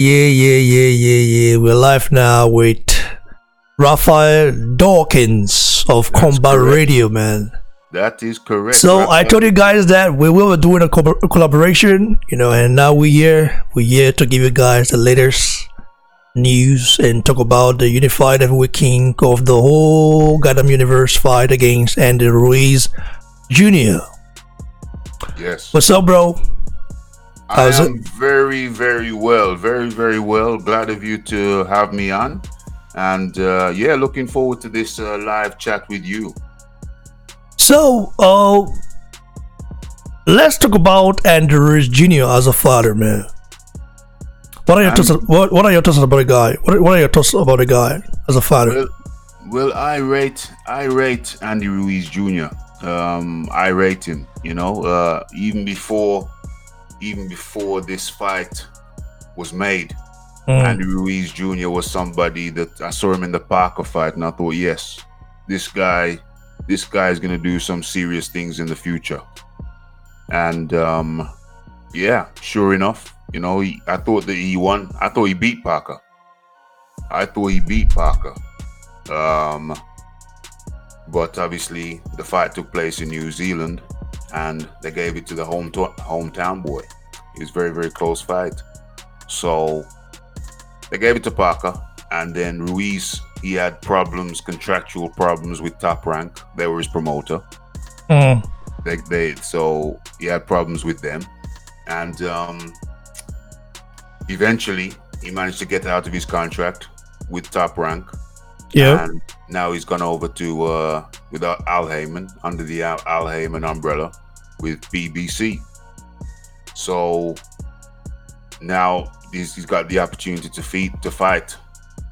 Yeah. We're live now with Raphael Dawkins of That's Combat correct. Radio, man. That is correct. So Raphael. I told you guys that we will be doing a collaboration, and now we're here. We're here to give you guys the latest news and talk about the unified heavyweight king of the whole goddamn universe fight against Andy Ruiz Jr. Yes. What's up, bro? I am very, very well. Very well. Glad of you to have me on. And yeah, looking forward to this live chat with you. So, let's talk about Andy Ruiz Jr. as a father, man. What are your thoughts? What are your thoughts about the guy? What are your thoughts about the guy as a father? Well, I rate Andy Ruiz Jr. I rate him. Even before this fight was made, Andy Ruiz Jr. was somebody that I saw him in the Parker fight, and I thought, yes, this guy is gonna do some serious things in the future. And yeah, sure enough, I thought that he won. I thought he beat Parker. But obviously the fight took place in New Zealand, and they gave it to the hometown boy. It was a very, very close fight. So they gave it to Parker, and then Ruiz, he had contractual problems with Top Rank. They were his promoter. So he had problems with them, and eventually he managed to get out of his contract with Top Rank. Yeah. And now he's gone over to with Al Heyman, under the Al Heyman umbrella with BBC. So now he's got the opportunity to fight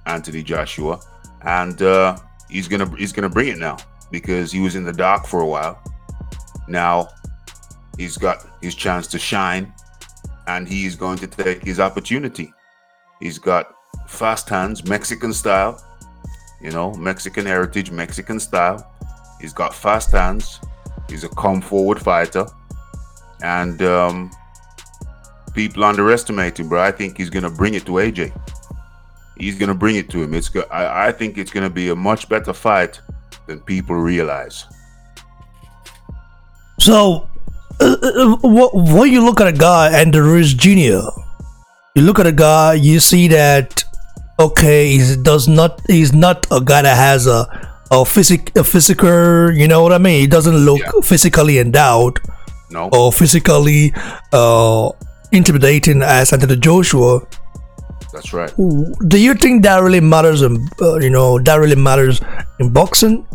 Anthony Joshua, and he's gonna bring it now, because he was in the dark for a while. Now he's got his chance to shine, and he's going to take his opportunity. He's got fast hands, Mexican style. Mexican heritage, Mexican style. He's got fast hands. He's a come forward fighter, and people underestimate him, but I think he's gonna bring it to AJ. He's gonna bring it to him. I think it's gonna be a much better fight than people realize. So, when you look at a guy, Andy Ruiz Jr., you look at a guy, you see that, okay, he's not a guy that has a physical, you know what I mean? He doesn't look physically endowed, No. or physically intimidating as Anthony Joshua. That's right. Do you think that really matters? That really matters in boxing?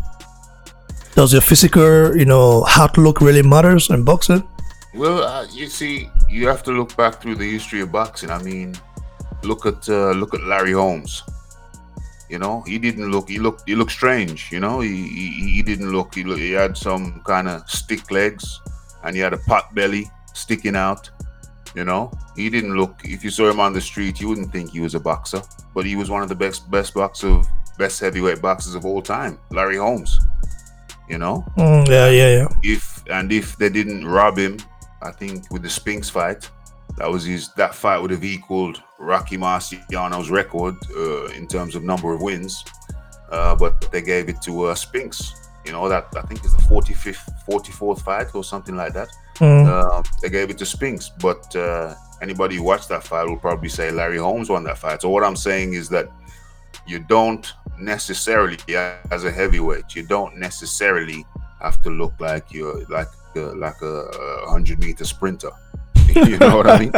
Does your physical, how to look really matters in boxing? Well, you see, you have to look back through the history of boxing. I mean, look at Larry Holmes. He didn't look. He looked strange. He didn't look. He had some kind of stick legs, and he had a pot belly sticking out. He didn't look. If you saw him on the street, you wouldn't think he was a boxer. But he was one of the best heavyweight boxers of all time, Larry Holmes. Yeah. If they didn't rob him, I think with the Spinks fight, that fight would have equaled Rocky Marciano's record in terms of number of wins. But they gave it to Spinks. That I think is the 44th fight or something like that. They gave it to Spinks, but anybody who watched that fight will probably say Larry Holmes won that fight. So what I'm saying is that you don't necessarily, as a heavyweight, you don't necessarily have to look like you're like a 100-meter sprinter. You know what I mean?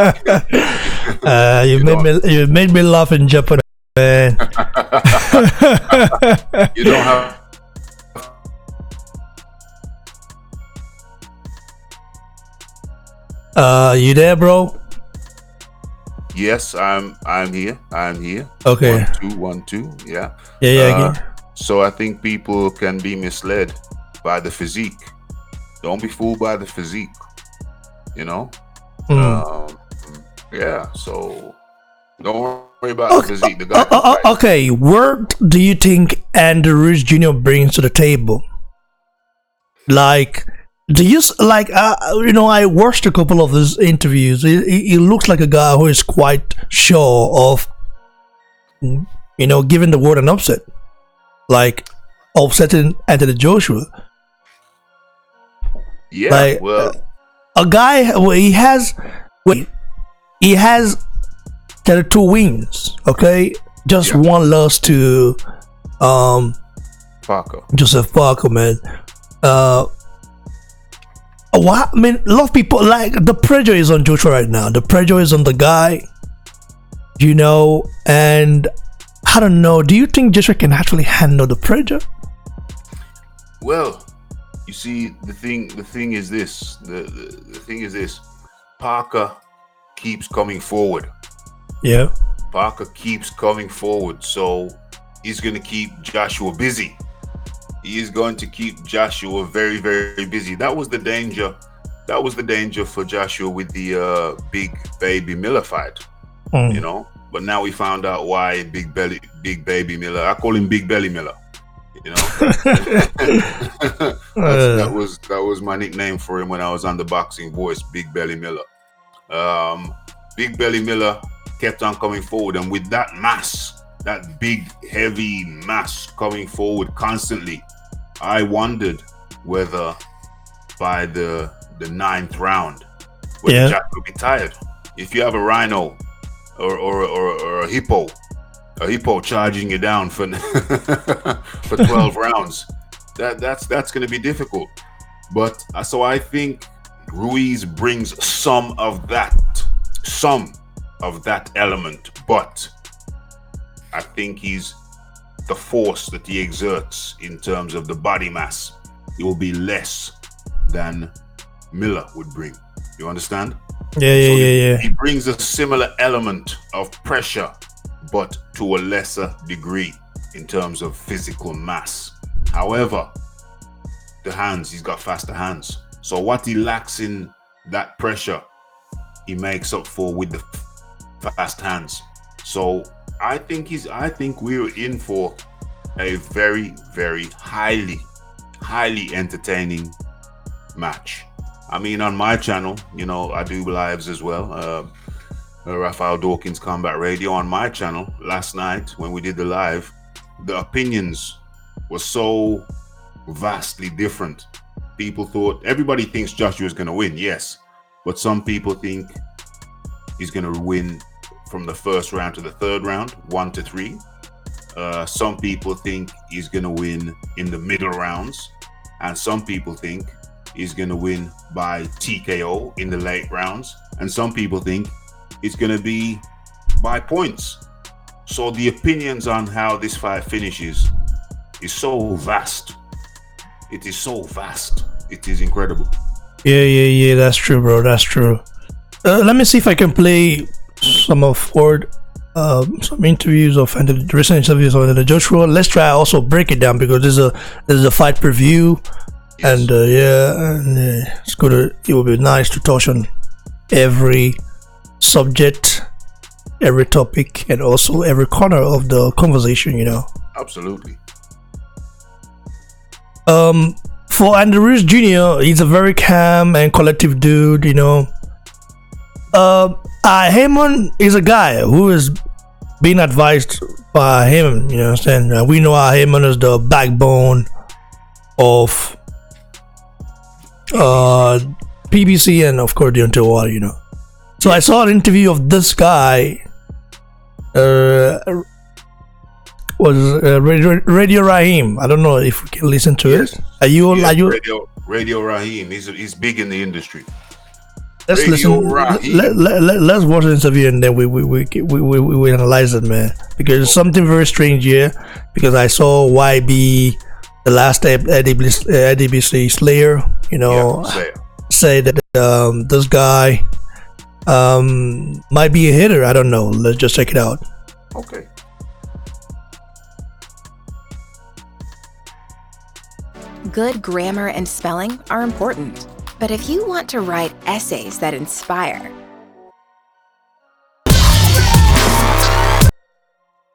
You made me laugh in Japan, man. You don't have. You there, bro? Yes, I'm here. Okay. 1 2. Yeah. Yeah. So I think people can be misled by the physique. Don't be fooled by the physique. Yeah. So don't worry about the physique. The guy okay. What do you think Andy Ruiz Jr. brings to the table? Like, Do you like? I watched a couple of his interviews. He looks like a guy who is quite sure of, giving the word an upset, like upsetting Anthony Joshua. Yeah, like, well, a guy he has 32 wins. Okay, just one loss to Parker. Joseph Parker, man. What? I mean, a lot of people, like, the pressure is on Joshua right now. The pressure is on the guy, and I don't know. Do you think Joshua can actually handle the pressure? Well, you see, the thing is this. The thing is this. Parker keeps coming forward. Yeah. Parker keeps coming forward, so he's going to keep Joshua busy. He is going to keep Joshua very, very busy. That was the danger. That was the danger for Joshua with the Big Baby Miller fight. But now we found out why Big Baby Miller. I call him Big Belly Miller. That was my nickname for him when I was on the Boxing Voice. Big Belly Miller. Big Belly Miller kept on coming forward, and with that mass, that big heavy mass coming forward constantly, I wondered whether by the 9th round, whether Jack would be tired. If you have a rhino or a hippo charging you down for 12 rounds, that's going to be difficult. But so I think Ruiz brings some of that element, but I think the force that he exerts in terms of the body mass, it will be less than Miller would bring. You understand? Yeah. He brings a similar element of pressure, but to a lesser degree in terms of physical mass. However, the hands, he's got faster hands. So what he lacks in that pressure, he makes up for with the fast hands. So I think we're in for a very, very highly entertaining match. I mean, on my channel, I do lives as well. Raphael Dawkins Combat Radio on my channel last night when we did the live, the opinions were so vastly different. Everybody thinks Joshua's going to win, yes, but some people think he's going to win from the first round to the third round, 1-3. Some people think he's going to win in the middle rounds, and some people think he's going to win by TKO in the late rounds, and some people think it's going to be by points. So the opinions on how this fight finishes is so vast. It is so vast. It is incredible. Yeah. That's true, bro. That's true. Let me see if I can play some interviews of recent interviews of Anthony Joshua. Let's try also break it down because there's a fight preview, yes. And it's good. It would be nice to touch on every subject, every topic, and also every corner of the conversation. Absolutely. For Ruiz Jr., he's a very calm and collective dude. Heyman is a guy who is being advised by him. You know what I'm saying? We know Heyman is the backbone of PBC and of course Deontay Wilder. So I saw an interview of this guy. Was Radio Rahim? I don't know if we can listen to it. Are you? Radio Rahim? He's big in the industry. Let's listen. Let's watch the interview and then we analyze it, man. Because it's something very strange here. Because I saw YB, the last ADBC Slayer, say that this guy might be a hitter. I don't know. Let's just check it out. Okay. Good grammar and spelling are important. But if you want to write essays that inspire,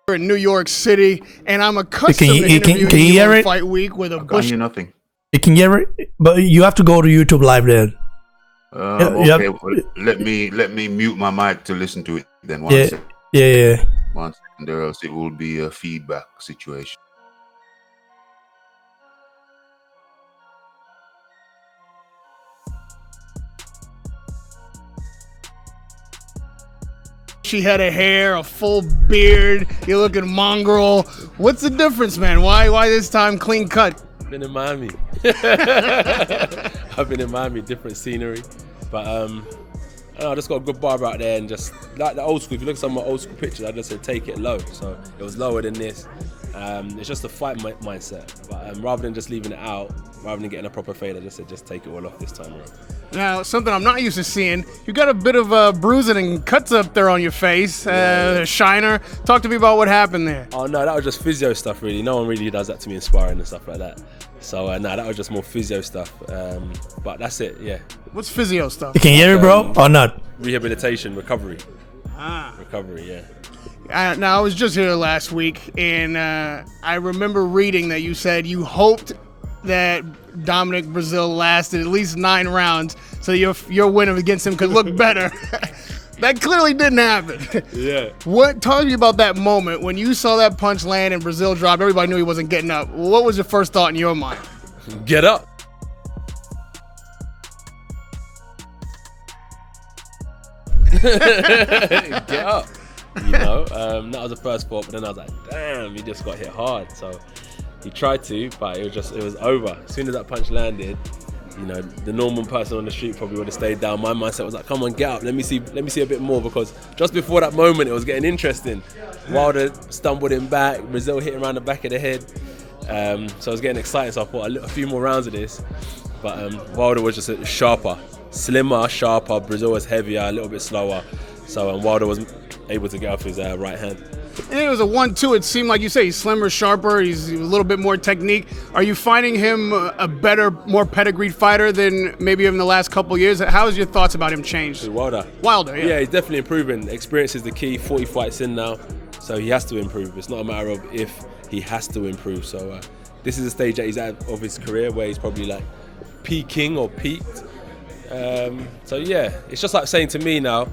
in New York City, and I'm accustomed to interviewing you on Fight Week with a Bush. Nothing. You can get it, but you have to go to YouTube Live then. Okay, well, let me mute my mic to listen to it then. One second. Yeah. One second, or else it will be a feedback situation. She had a hair, a full beard. You're looking mongrel. What's the difference, man? Why this time clean cut? Been in Miami. I've been in Miami, different scenery, but I don't know, I just got a good barber out there, and just like the old school. If you look at some of my old school pictures, I just said take it low, so it was lower than this. It's just a fight mindset, but rather than just leaving it out, rather than getting a proper fade, I just said just take it all off this time around. Now, something I'm not used to seeing, you got a bit of bruising and cuts up there on your face, shiner. Talk to me about what happened there. Oh no, that was just physio stuff really. No one really does that to me in sparring and stuff like that. So no, that was just more physio stuff. But that's it, yeah. What's physio stuff? You can hear it, bro, or not? Rehabilitation, recovery. Recovery, yeah. Now, I was just here last week, and I remember reading that you said you hoped that Dominic Breazeale lasted at least 9 rounds so your win against him could look better. That clearly didn't happen. Yeah. Talk to me about that moment when you saw that punch land and Breazeale dropped. Everybody knew he wasn't getting up. What was your first thought in your mind? Get up. Get up. You know, that was the first thought, but then I was like, damn, he just got hit hard. So he tried to, but it was over. As soon as that punch landed, you know, the normal person on the street probably would have stayed down. My mindset was like, come on, get up, let me see a bit more, because just before that moment it was getting interesting. Wilder stumbled him back, Breazeale hit him around the back of the head. So I was getting excited, so I thought a few more rounds of this. But Wilder was just sharper, slimmer, sharper. Breazeale was heavier, a little bit slower. So Wilder was able to get off his right hand. And it was a 1-2. It seemed like you say he's slimmer, sharper. He's a little bit more technique. Are you finding him a better, more pedigreed fighter than maybe in the last couple of years? How has your thoughts about him changed? Wilder, yeah. Yeah, he's definitely improving. Experience is the key. 40 fights in now, so he has to improve. It's not a matter of if, he has to improve. So this is a stage that he's at of his career where he's probably like peaking or peaked. So yeah, it's just like saying to me now,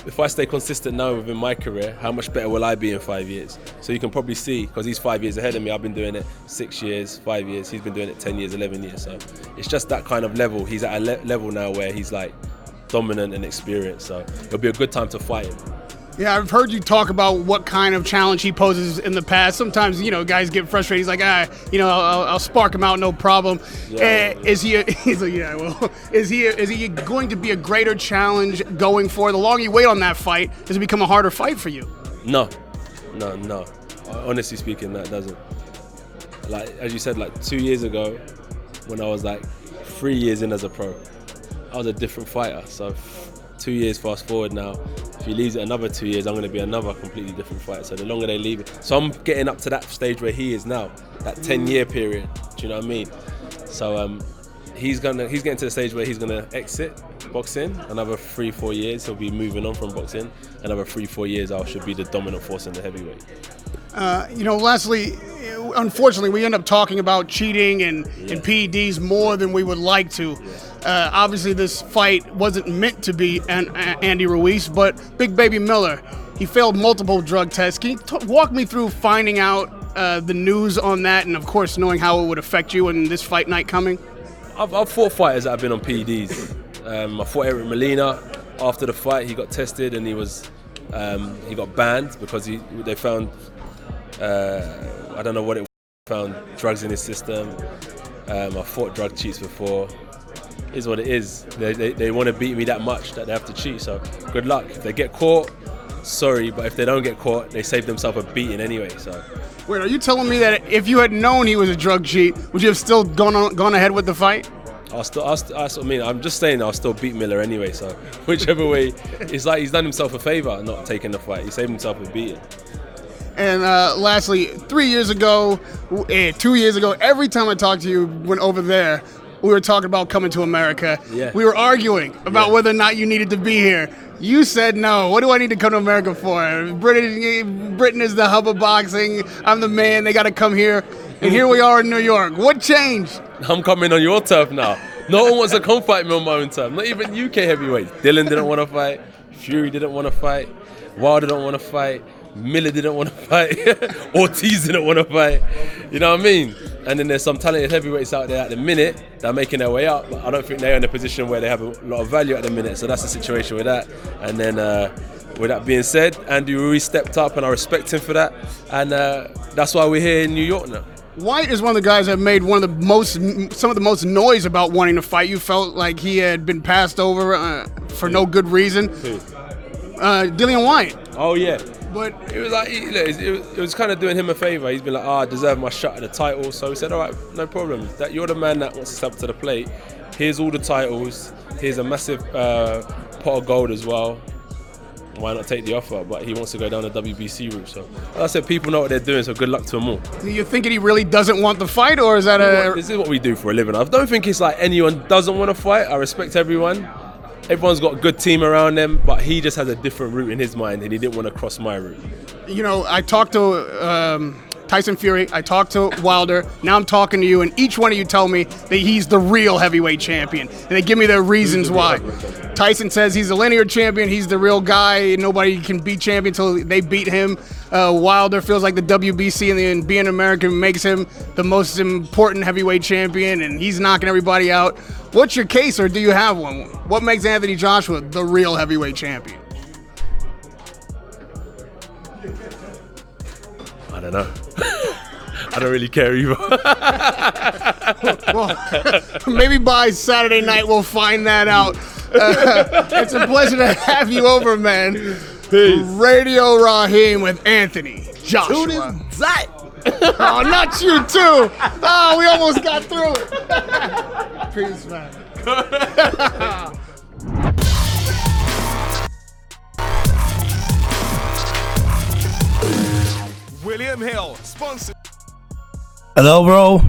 if I stay consistent now within my career, how much better will I be in 5 years? So you can probably see, because he's 5 years ahead of me, I've been doing it 6 years, 5 years, he's been doing it 10 years, 11 years. So it's just that kind of level. He's at a level now where he's like dominant and experienced. So it'll be a good time to fight him. Yeah, I've heard you talk about what kind of challenge he poses in the past. Sometimes, guys get frustrated. He's like, I'll spark him out, no problem. Yeah. Is he going to be a greater challenge going forward? The longer you wait on that fight, does it become a harder fight for you? No. Honestly speaking, that doesn't. Like, as you said, like 2 years ago, when I was like 3 years in as a pro, I was a different fighter. So 2 years fast forward now, if he leaves it another 2 years, I'm going to be another completely different fighter. So the longer they leave it, so I'm getting up to that stage where he is now, that 10-year period. Do you know what I mean? So he's getting to the stage where he's going to exit boxing. Another 3-4 years, he'll be moving on from boxing. Another 3-4 years, I should be the dominant force in the heavyweight. Lastly, unfortunately, we end up talking about cheating and PEDs more than we would like to. Obviously, this fight wasn't meant to be Andy Ruiz, but Big Baby Miller, he failed multiple drug tests. Can you walk me through finding out the news on that, and of course knowing how it would affect you in this fight night coming? I've fought fighters that have been on PEDs. I fought Eric Molina. After the fight, he got tested and he got banned because they found, I don't know what it was, found drugs in his system. I fought drug cheats before. It is what it is. They want to beat me that much that they have to cheat, so good luck. If they get caught, sorry, but if they don't get caught, they save themselves a beating anyway. So. Wait, are you telling me that if you had known he was a drug cheat, would you have still gone ahead with the fight? I'm just saying I'll still beat Miller anyway, so whichever way, it's like he's done himself a favor not taking the fight. He saved himself a beating. And lastly, 3 years ago, 2 years ago, every time I talked to you when over there, we were talking about coming to America. Yeah. We were arguing about whether or not you needed to be here. You said no. What do I need to come to America for? Britain is the hub of boxing. I'm the man. They got to come here. and here we are in New York. What changed? I'm coming on your turf now. No one wants to come fight me on my own turf. Not even UK heavyweights. Dillian didn't want to fight. Fury didn't want to fight. Wilder didn't want to fight. Miller didn't want to fight. Ortiz didn't want to fight. You know what I mean? And then there's some talented heavyweights out there at the minute that are making their way up. But I don't think they're in a position where they have a lot of value at the minute. So that's the situation with that. And then with that being said, Andy Ruiz stepped up and I respect him for that. And that's why we're here in New York now. White is one of the guys that made some of the most noise about wanting to fight. You felt like he had been passed over for no good reason. Dillian White. Oh yeah. But it was like it was kind of doing him a favor. He's been like, I deserve my shot at the title. So he said, all right, no problem. That you're the man that wants to step to the plate. Here's all the titles. Here's a massive pot of gold as well. Why not take the offer? But he wants to go down the WBC route. So like I said, people know what they're doing. So good luck to them all. Do you think he really doesn't want the fight, or is that This is what we do for a living. I don't think it's like anyone doesn't want to fight. I respect everyone. Everyone's got a good team around them, but he just has a different route in his mind, and he didn't want to cross my route. You know, I talked to Tyson Fury, I talked to Wilder, now I'm talking to you, and each one of you tell me that he's the real heavyweight champion, and they give me their reasons why. Tyson says he's a linear champion, he's the real guy, nobody can beat champion until they beat him. Wilder feels like the WBC and being American makes him the most important heavyweight champion, and he's knocking everybody out. What's your case, or do you have one? What makes Anthony Joshua the real heavyweight champion? I don't know. I don't really care either. Well, maybe by Saturday night we'll find that out. It's a pleasure to have you over, man. Peace. Radio Rahim with Anthony Joshua. Oh, not you too. Oh, we almost got through it. Peace, man. William Hill, sponsor. Hello, bro.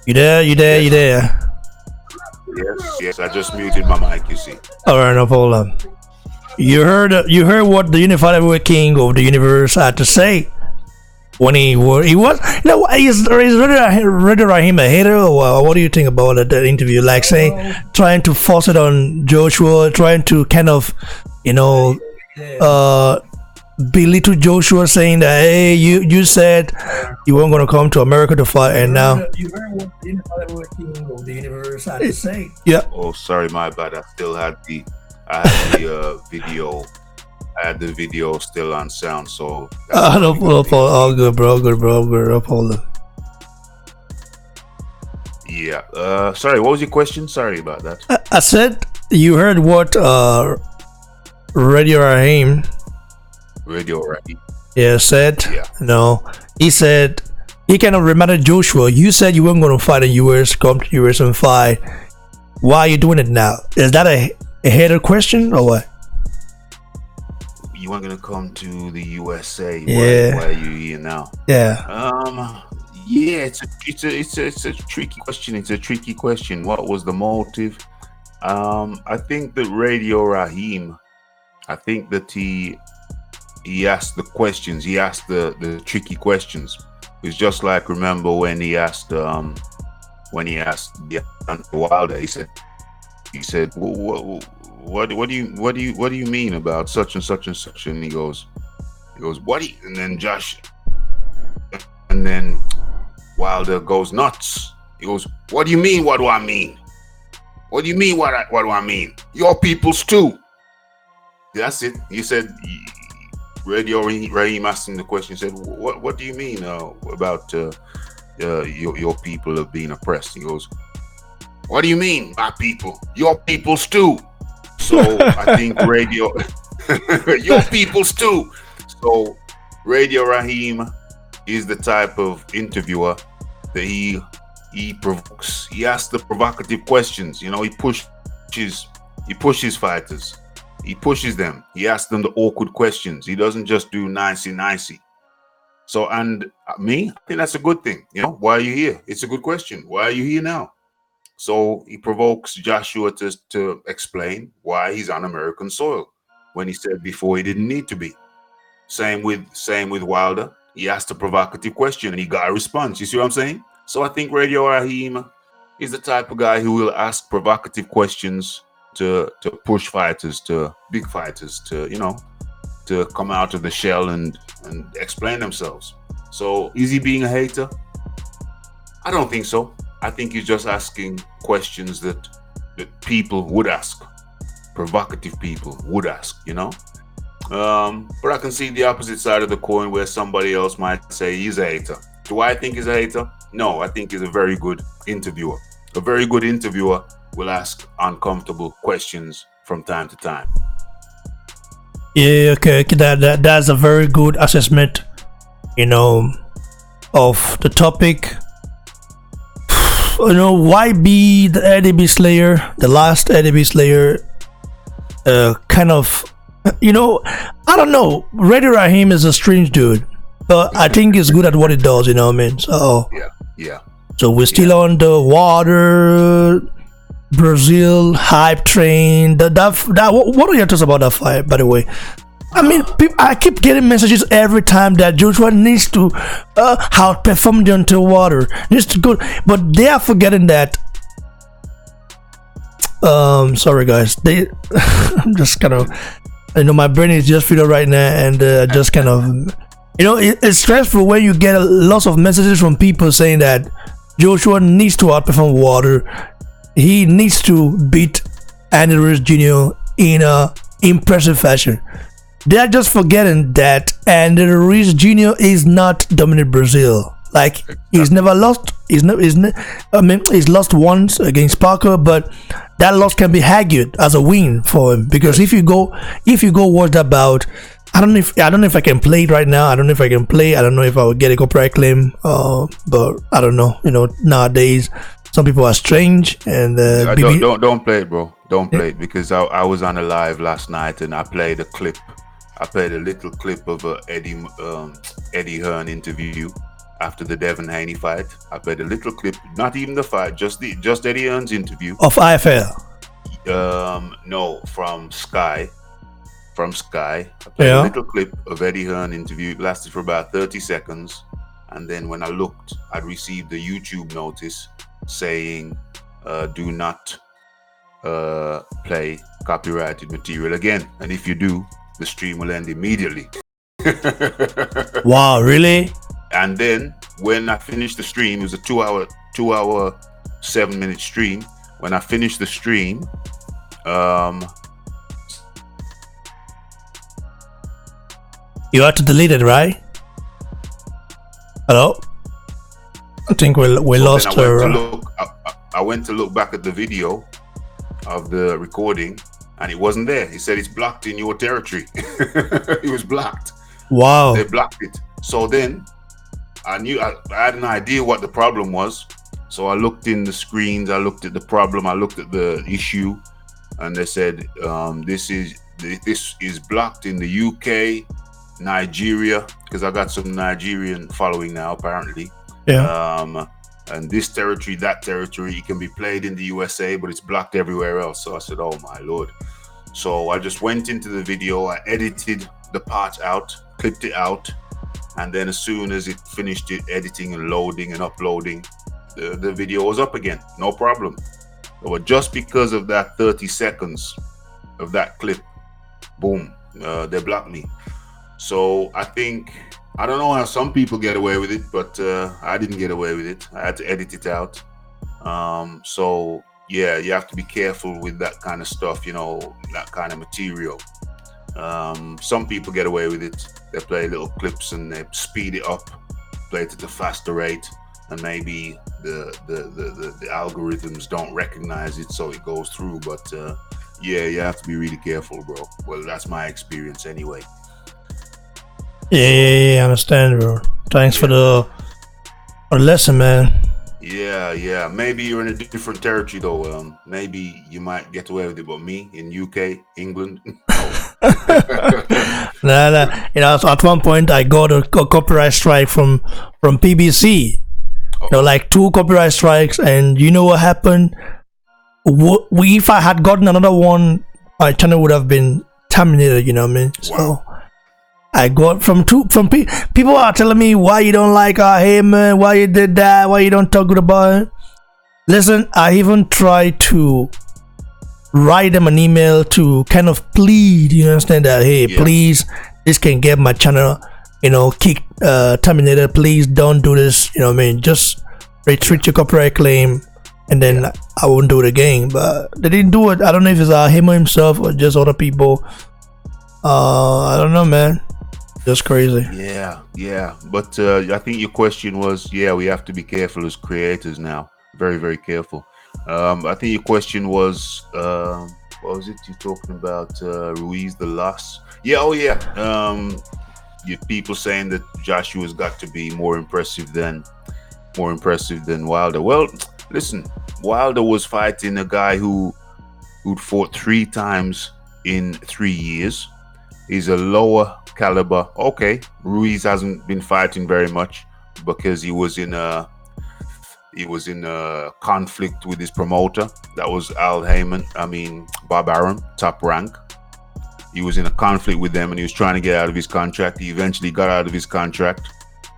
You there? Yes, I just muted my mic, you see. All right, no problem. You heard what the unified heavyweight king of the universe had to say when he was. No, is Ruiz Rahim a hater, or what do you think about that interview? Like saying, trying to force it on Joshua, trying to kind of, belittle Joshua, saying that, hey, you said you weren't going to come to America to fight, and now you heard what the unified heavyweight king of the universe had to say. Yeah. Oh, sorry, my bad. I still had the video. I had the video still on sound, so. No good, bro. No problem. Yeah. Sorry, what was your question? Sorry about that. I said you heard what Radio Rahim. Yeah, said. Yeah. No, he said he kind of reminded Joshua. You said you weren't going to fight in US. Come to US and fight. Why are you doing it now? Is that a hater question or what? You weren't gonna come to the USA. Yeah. Why are you here now? Yeah. Yeah. It's a tricky question. It's a tricky question. What was the motive? I think that Radio Rahim. I think that he asked the questions. He asked the tricky questions. It's just like, remember when he asked Deontay Wilder, he said, what do you mean about such and such and such? And he goes, what do you, and then Wilder goes nuts. He goes, what do you mean? What do I mean? What do you mean? What do I mean? Your people's too. That's it. He said, Radio Rahim asked him the question. He said, "What do you mean about your people have been oppressed?" He goes, "What do you mean, my people? Your people's too." So I think your people's too. So Radio Rahim is the type of interviewer that he provokes. He asks the provocative questions. He pushes fighters. He pushes them. He asks them the awkward questions. He doesn't just do nicey. So, and me, I think that's a good thing. Why are you here? It's a good question. Why are you here now? So he provokes Joshua to explain why he's on American soil when he said before he didn't need to be. Same with Wilder. he asked a provocative question and he got a response. You see what I'm saying? So I think Radio Rahim is the type of guy who will ask provocative questions to push fighters, to big fighters, to, you know, to come out of the shell and explain themselves. So is he being a hater? I don't think so. I think he's just asking questions that people would ask, provocative people would ask, you know. But I can see the opposite side of the coin where somebody else might say he's a hater. Do I think he's a hater? No, I think he's a very good interviewer. A very good interviewer will ask uncomfortable questions from time to time. Yeah, okay, that's a very good assessment, you know, of the topic. You know, why be the ADB Slayer, the last ADB Slayer, kind of, you know, I don't know. Radio Rahim is a strange dude, but I think he's good at what he does, you know what I mean? So, yeah. So we're still on the water, Brazil hype train. What are your thoughts about that fight, by the way? I mean, I keep getting messages every time that Joshua needs to outperform Deontay Wilder, needs to go, but they are forgetting that. Sorry guys, I'm just kind of, you know, my brain is just filled up right now, and just kind of, you know, it's stressful when you get lots of messages from people saying that Joshua needs to outperform Wilder. He needs to beat Ruiz Jr. in a impressive fashion. They are just forgetting that Ruiz Jr. is not dominant Brazil. Like, he's never lost. He's lost once against Parker, but that loss can be argued as a win for him, because if you go watch that bout, I don't know if I can play it right now. I don't know if I can play. I don't know if I will get a copyright claim. But I don't know. You know, nowadays some people are strange, and don't play it, bro. Don't play it, because I was on a live last night and I played a clip. I played a little clip of a Eddie Hearn interview after the Devin Haney fight. I played a little clip, not even the fight, just Eddie Hearn's interview of IFL. No, from Sky. I played a little clip of Eddie Hearn interview. It lasted for about 30 seconds, and then when I looked, I'd received a YouTube notice saying, "Do not play copyrighted material again, and if you do, the stream will end immediately." Wow, really? And then when I finished the stream, it was a 2 hour 7-minute stream. When I finished the stream, you had to delete it, right? Hello? I think we lost her. I went to look back at the video of the recording, and it wasn't there. He said it's blocked in your territory. It was blocked. Wow. They blocked it. So then I had an idea what the problem was. So I looked in the screens, I looked at the problem, I looked at the issue, and they said this is blocked in the UK, Nigeria, because I got some Nigerian following now apparently. Yeah. And this territory, that territory, it can be played in the USA, but it's blocked everywhere else. So I said, oh my Lord. So I just went into the video, I edited the part out, clipped it out, and then as soon as it finished it editing and loading and uploading, the video was up again, no problem. But just because of that 30 seconds of that clip, boom, they blocked me. So I don't know how some people get away with it, but I didn't get away with it. I had to edit it out. So yeah, you have to be careful with that kind of stuff, you know, that kind of material. Some people get away with it. They play little clips and they speed it up, play it at a faster rate, and maybe the algorithms don't recognize it, so it goes through. But yeah, you have to be really careful, bro. Well, that's my experience anyway. Yeah, I understand, bro. Thanks for the lesson, man. Yeah. Maybe you're in a different territory though. Maybe you might get away with it, but me in UK, England, Nah. You know, at one point I got a copyright strike from PBC. You know, like 2 copyright strikes, and you know what happened? If I had gotten another one, my channel would have been terminated. You know what I mean? So. Wow. I got from people are telling me why you don't like him, why you did that, why you don't talk good about it. Listen, I even tried to write them an email to kind of plead, you understand, that hey, please, this can get my channel, kicked, terminated. Please don't do this. You know what I mean? Just retreat your copyright claim, and then I won't do it again. But they didn't do it. I don't know if it's him himself or just other people. I don't know, man. Just crazy. Yeah. But I think your question was, we have to be careful as creators now. Very, very careful. I think your question was, what was it you're talking about? Ruiz, the loss. You people saying that Joshua's got to be more impressive than Wilder. Well, listen, Wilder was fighting a guy who'd fought 3 times in 3 years. He's a lower caliber. Okay, Ruiz hasn't been fighting very much because he was in a conflict with his promoter. That was Bob Arum, Top Rank. He was in a conflict with them and he was trying to get out of his contract. He eventually got out of his contract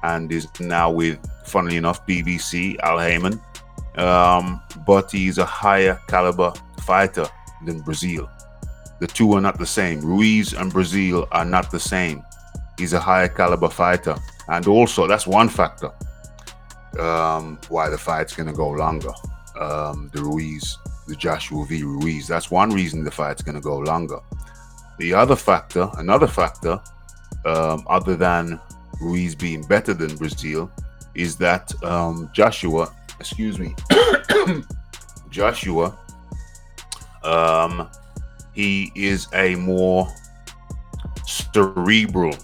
and is now with, funnily enough, BBC, Al Heyman. But he's a higher caliber fighter than Brazil. The two are not the same. Ruiz and Brazil are not the same. He's a higher caliber fighter. And also, that's one factor why the fight's going to go longer. The Joshua v. Ruiz. That's one reason the fight's going to go longer. Another factor, other than Ruiz being better than Brazil, is that Joshua, he is a more cerebral,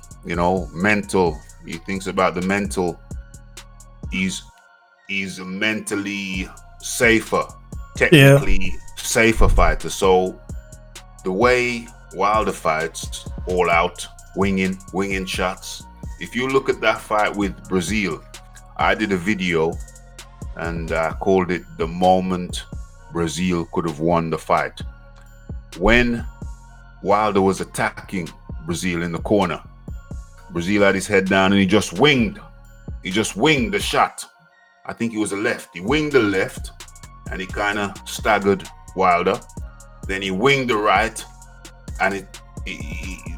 mental. He thinks about the mental. He's a mentally safer, technically safer fighter. So the way Wilder fights, all out, winging shots. If you look at that fight with Brazil, I did a video and I called it the moment Brazil could have won the fight. When Wilder was attacking Brazil in the corner, Brazil had his head down and he just winged the shot. I think it was a left. He winged the left and he kind of staggered Wilder. Then he winged the right and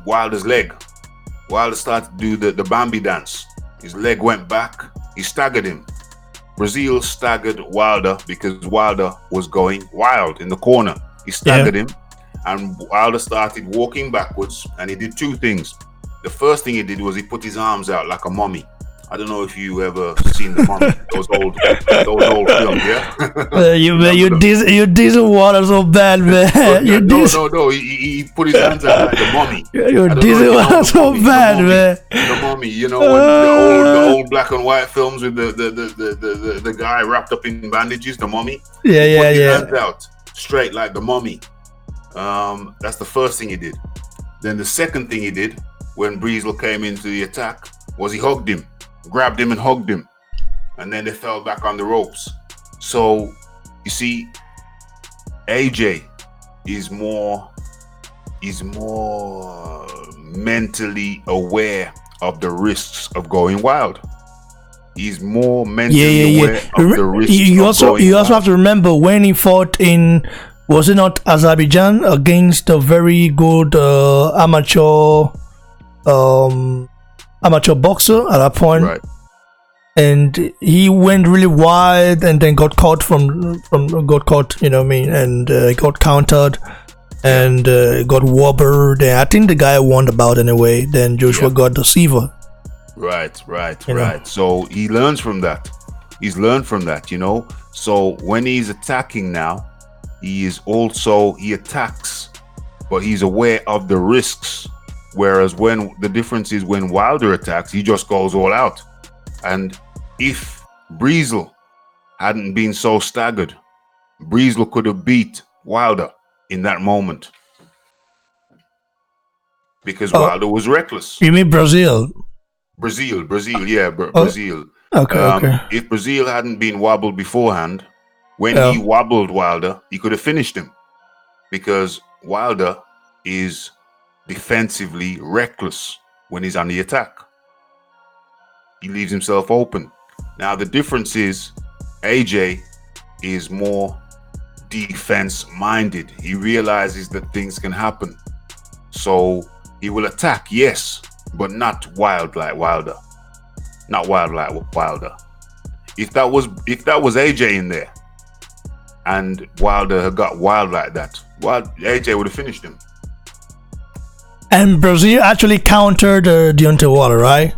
Wilder's leg. Wilder started to do the Bambi dance. His leg went back. He staggered him. Brazil staggered Wilder because Wilder was going wild in the corner. He staggered him. And Wilder started walking backwards and he did 2 things. The first thing he did was he put his arms out like a mummy. I don't know if you ever seen the mummy, those old films, yeah? You dissing Wilder so bad, man. No. He put his hands out like the mummy. You're dissing Wilder so bad, man. The mummy, when the old black and white films with the guy wrapped up in bandages, the mummy. Put his hands out straight like the mummy. That's the first thing he did. Then the second thing he did when Brazil came into the attack was he hugged him, grabbed him and hugged him, and then they fell back on the ropes. So you see, AJ is more mentally aware of the risks of going wild. He's more mentally aware of the risks you of going You wild. also have to remember when he fought in, was it not Azerbaijan, against a very good amateur boxer at that point, right? And he went really wide and then got caught you know what I mean, and got countered and got wobbled. And I think the guy won the bout anyway. Then Joshua got the silver. Right. So he learns from that. He's learned from that, So when he's attacking now, he attacks, but he's aware of the risks. Whereas when the difference is when Wilder attacks, he just goes all out. And if Brazil hadn't been so staggered, Brazil could have beat Wilder in that moment because Wilder was reckless. You mean Brazil? Brazil, Brazil. Okay. If Brazil hadn't been wobbled beforehand, when he wobbled Wilder, he could have finished him because Wilder is defensively reckless. when he's on the attack. He leaves himself open. Now the difference is AJ is more defense minded. He realizes that things can happen. So he will attack, yes, but not wild like Wilder. Not wild like Wilder. If that was AJ in there and Wilder had got wild like that, AJ would have finished him. And Brazil actually countered Deontay Wilder, right?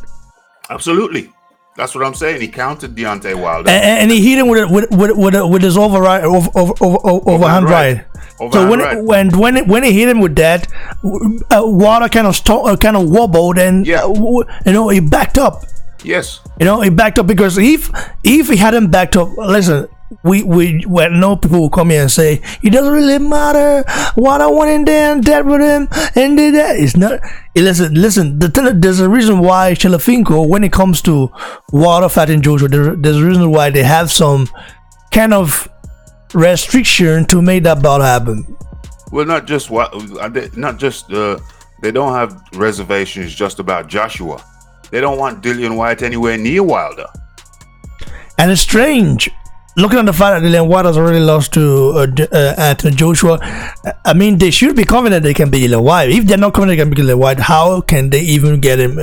Absolutely. That's what I'm saying. He countered Deontay Wilder, and he hit him with his overhand right. So when he hit him with that, Wilder kind of wobbled and he backed up. Yes. He backed up because if he hadn't backed up, listen, we know people will come here and say it doesn't really matter. Wilder went in there and dealt with him and did that. It's not. Listen. There's a reason why Shelefinko, when it comes to Wilder fighting Joshua, there's a reason why they have some kind of restriction to make that bout happen. Well, not just they don't have reservations just about Joshua. They don't want Dillian Whyte anywhere near Wilder. And it's strange. Looking at the fact that Dillian Whyte has already lost to Anthony Joshua, I mean, they should be confident they can beat Dillian Whyte. If they're not confident they can beat Dillian Whyte, how can they even get him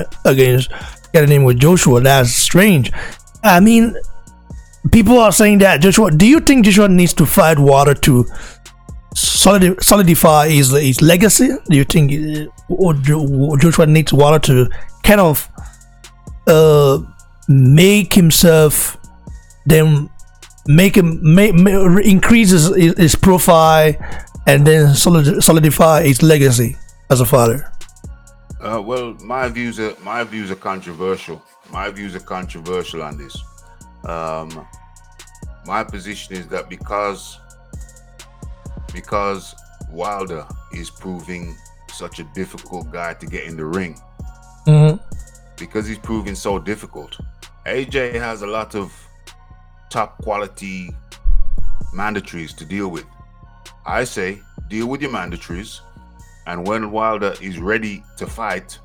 with Joshua? That's strange. I mean, people are saying that Joshua. Do you think Joshua needs to fight Wilder to solidify his legacy? Do you think Joshua needs Wilder to kind of make himself, then increase his profile and then solidify his legacy as a fighter? Well, my views are controversial. My views are controversial on this. My position is that because Wilder is proving such a difficult guy to get in the ring, because he's proving so difficult, AJ has a lot of top quality mandatories to deal with. I say deal with your mandatories, and when Wilder is ready to fight,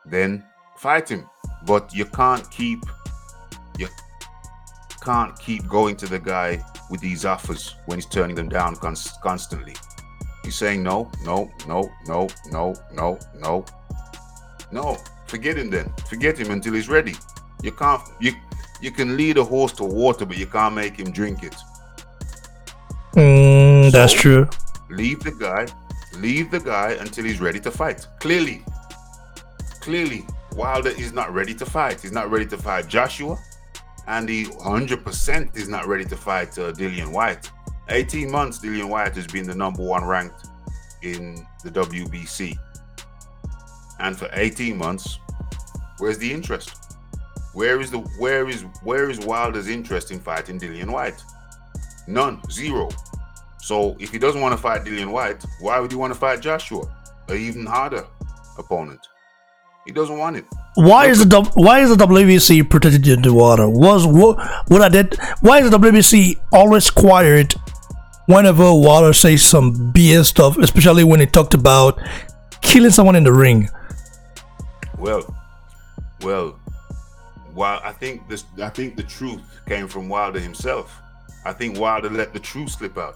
then fight him. But you can't keep going to the guy with these offers when he's turning them down constantly. He's saying no. Forget him then. Forget him until he's ready. You can lead a horse to water, but you can't make him drink it. That's true. Leave the guy until he's ready to fight. Clearly, Wilder is not ready to fight. He's not ready to fight Joshua, and he 100% is not ready to fight Dillian Whyte. 18 months, Dillian Whyte has been the #1 ranked in the WBC, and for 18 months, where's the interest? Where is Wilder's interest in fighting Dillian Whyte? None, zero. So if he doesn't want to fight Dillian Whyte, why would he want to fight Joshua, an even harder opponent? He doesn't want it. Why is the WBC protected the Wilder? Why is the WBC always quiet whenever Wilder says some BS stuff, especially when he talked about killing someone in the ring? Well, I think the truth came from Wilder himself. I think Wilder let the truth slip out.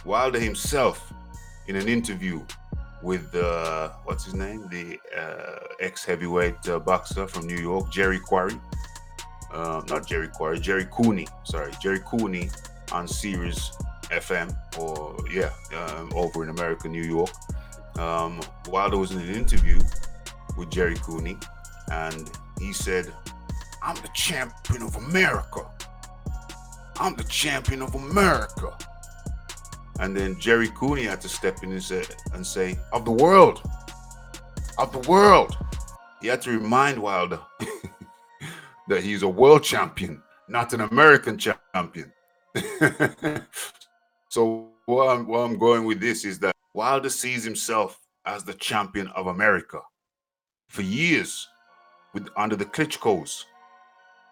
Wilder himself, in an interview with what's his name, the ex-heavyweight boxer from New York, Jerry Cooney. Jerry Cooney on Sirius FM, over in America, New York. Wilder was in an interview with Jerry Cooney, and he said, "I'm the champion of America. I'm the champion of America." And then Jerry Cooney had to step in and say, "Of the world. Of the world." He had to remind Wilder that he's a world champion, not an American champion. So where I'm going with this is that Wilder sees himself as the champion of America. For years, under the Klitschko's,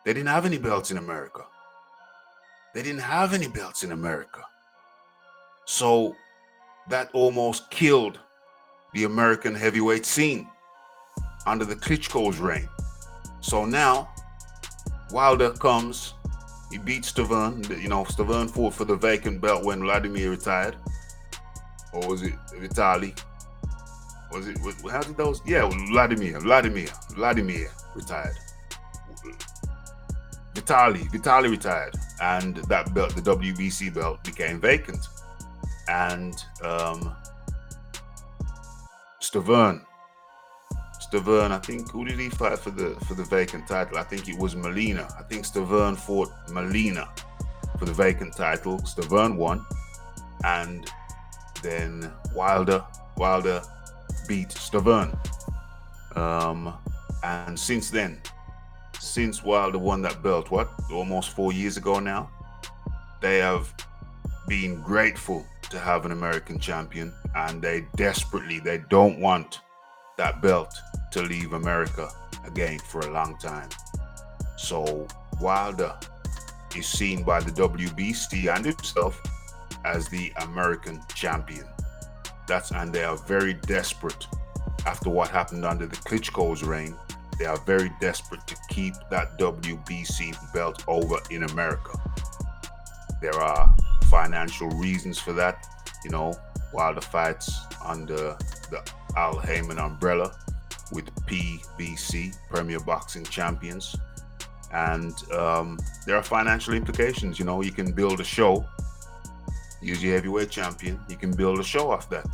they didn't have any belts in America. So that almost killed the American heavyweight scene under the Klitschko's reign. So now Wilder comes, he beats Stiverne. Stiverne fought for the vacant belt when Vladimir retired. Or was it Vitali? Was it, how did those? Yeah, Vladimir retired. Vitali retired. And that belt, the WBC belt, became vacant. And Stiverne, I think, who did he fight for the vacant title? I think it was Molina. I think Stiverne fought Molina for the vacant title. Stiverne won, and then Wilder beat Stiverne. And since then, since Wilder won that belt, almost 4 years ago now, they have been grateful to have an American champion, and they don't want that belt to leave America again for a long time. So Wilder is seen by the WBC and himself as the American champion. And they are very desperate after what happened under the Klitschko's reign. They are very desperate to keep that WBC belt over in America. There are financial reasons for that. Wilder fights under the Al Heyman umbrella with PBC, Premier Boxing Champions. And there are financial implications. You can build a show, use your heavyweight champion, you can build a show off that.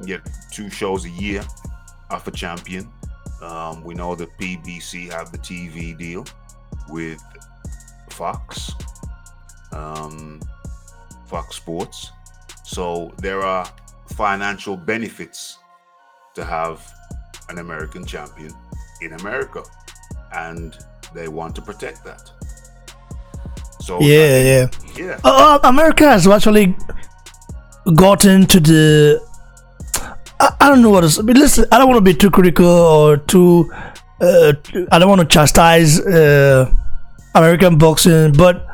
You get 2 shows a year off a champion. We know that PBC have the TV deal with Fox Sports. So there are financial benefits to have an American champion in America, and they want to protect that. So yeah. America has actually gotten to the. I don't know what is. Listen, I don't want to be too critical or too. I don't want to chastise American boxing, but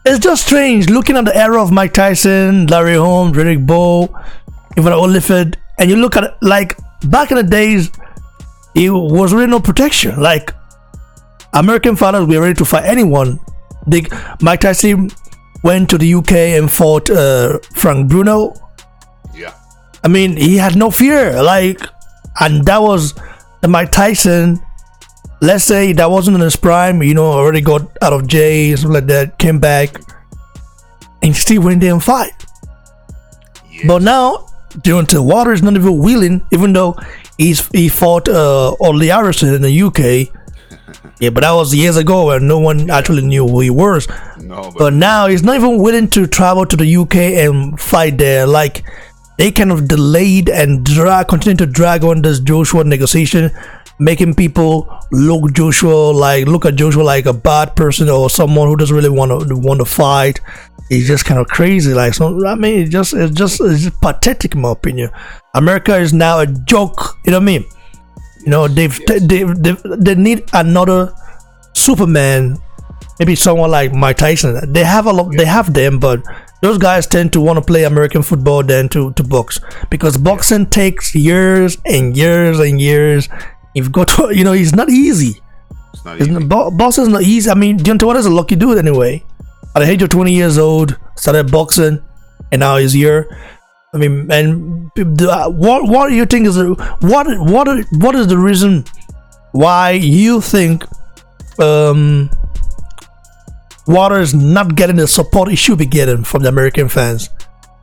it's just strange looking at the era of Mike Tyson, Larry Holmes, Riddick Bowe, even Holyfield, and you look at it like back in the days, it was really no protection. Like American fighters were ready to fight anyone. Mike Tyson went to the UK and fought Frank Bruno. Yeah. I mean, he had no fear. And that was the Mike Tyson. Let's say that wasn't in his prime, already got out of jail, something like that, came back, and still went there and fight. Yes. But now, Deontay Wilder is not even willing, even though he fought Ollie Harrison in the UK. Yeah, but that was years ago when no one actually knew who he was. No, but now he's not even willing to travel to the UK and fight there. Like, they kind of delayed and continue to drag on this Joshua negotiation, making people look at Joshua like a bad person or someone who doesn't really want to fight. It's just kind of crazy. It's just pathetic in my opinion. America is now a joke. You know what I mean? They need another Superman. Maybe someone like Mike Tyson. They have them, but those guys tend to want to play American football than to box, because boxing takes years and years and years. You've got to, it's not easy. It's not easy. Boxing is not easy. I mean, Deontay Wilder is a lucky dude anyway. At the age of 20 years old, started boxing, and now he's here. I mean, and what do you think is what is the reason why you think Wilder is not getting the support he should be getting from the American fans?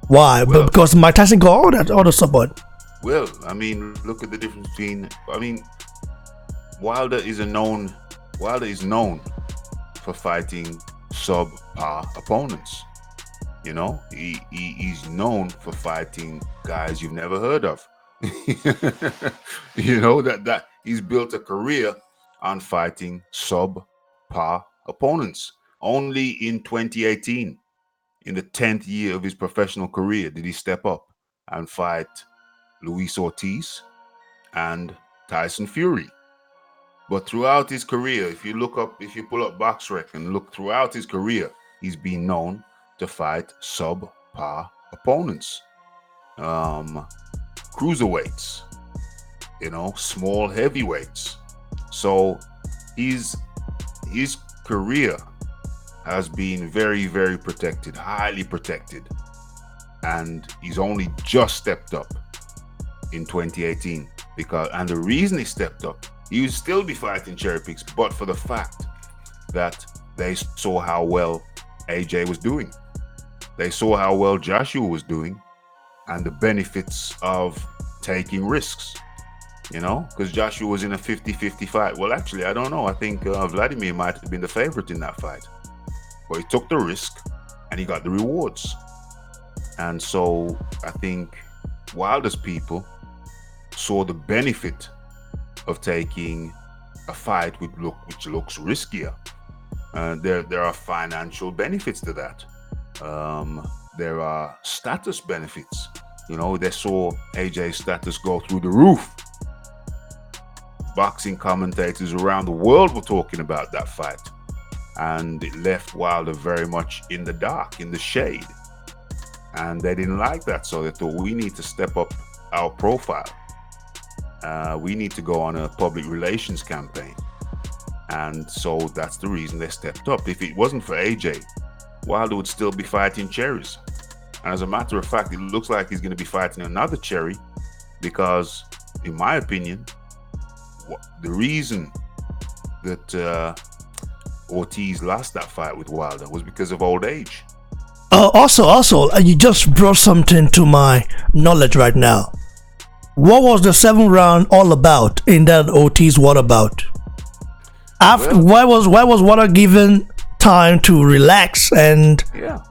Why? Well, because Mike Tyson got all the support. Well, I mean, look at the difference between. I mean, Wilder is known for fighting subpar opponents. He's known for fighting guys you've never heard of. that he's built a career on fighting subpar opponents. Only in 2018, in the 10th year of his professional career, did he step up and fight Luis Ortiz and Tyson Fury. But throughout his career, if you pull up BoxRec and look throughout his career, he's been known to fight subpar opponents. Cruiserweights, small heavyweights, So his career has been very, very protected, highly protected, and he's only just stepped up in 2018 and the reason he stepped up, he would still be fighting cherry picks, but for the fact that they saw how well AJ was doing, they saw how well Joshua was doing, and the benefits of taking risks. You know, because Joshua was in a 50-50 fight. Well, actually, I don't know. I think Vladimir might have been the favorite in that fight. But he took the risk and he got the rewards. And so I think Wilder's people saw the benefit of taking a fight which looks riskier. There are financial benefits to that. There are status benefits. You know, they saw AJ's status go through the roof. Boxing commentators around the world were talking about that fight, and it left Wilder very much in the dark, in the shade, and they didn't like that. So they thought, we need to step up our profile. We need to go on a public relations campaign, and so that's the reason they stepped up. If it wasn't for AJ, Wilder would still be fighting cherries, and as a matter of fact, it looks like he's going to be fighting another cherry, because in my opinion, the reason that Ortiz lost that fight with Wilder was because of old age. Also, you just brought something to my knowledge right now. What was the 7th round all about in that Ortiz Wilder bout? Why was Wilder given time to relax, and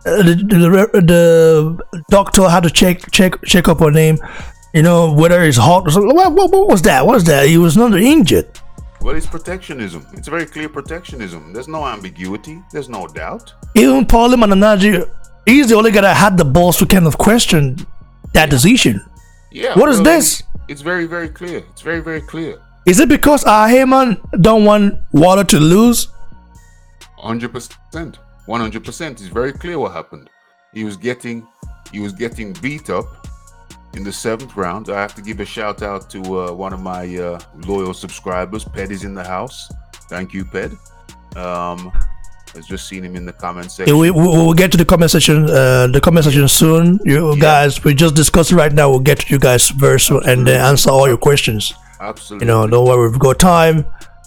the doctor had to check up on him? You know, whether it's hot or something. What was that? What was that? He was not injured. Well, it's protectionism. It's very clear protectionism. There's no ambiguity. There's no doubt. Even Paulie Malignaggi, he's the only guy that had the balls to kind of question that decision. Yeah. What is this? It's very, very clear. It's very, very clear. Is it because Rahim don't want Wilder to lose? 100%. 100%. It's very clear what happened. He was getting beat up in the 7th round. I have to give a shout out to one of my loyal subscribers. Ped is in the house. Thank you, Ped. I've just seen him in the comment section. We'll get to the comment section. The comment section soon. Guys, we just discussed it right now. We'll get to you guys very soon and answer all your questions. Absolutely. You know, don't worry. We've got time.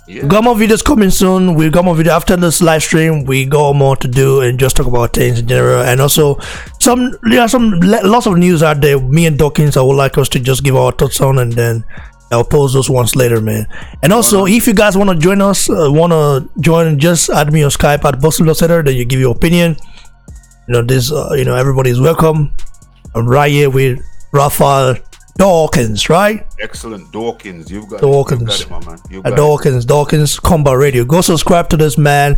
Yeah. We got more videos coming soon. We got more video after this live stream. We got more to do and just talk about things in general, and also lots of news out there. Me and Dawkins, I would like us to just give our thoughts on, and then I'll post those ones later, man. And also, if you guys want to join us, just add me on Skype at Boxing.center. Then you give your opinion. You know, this, everybody's welcome. I'm right here with Raphael Dawkins, right? Excellent. Dawkins. You've got Dawkins. It, my man. Dawkins Combat Radio. Go subscribe to this man.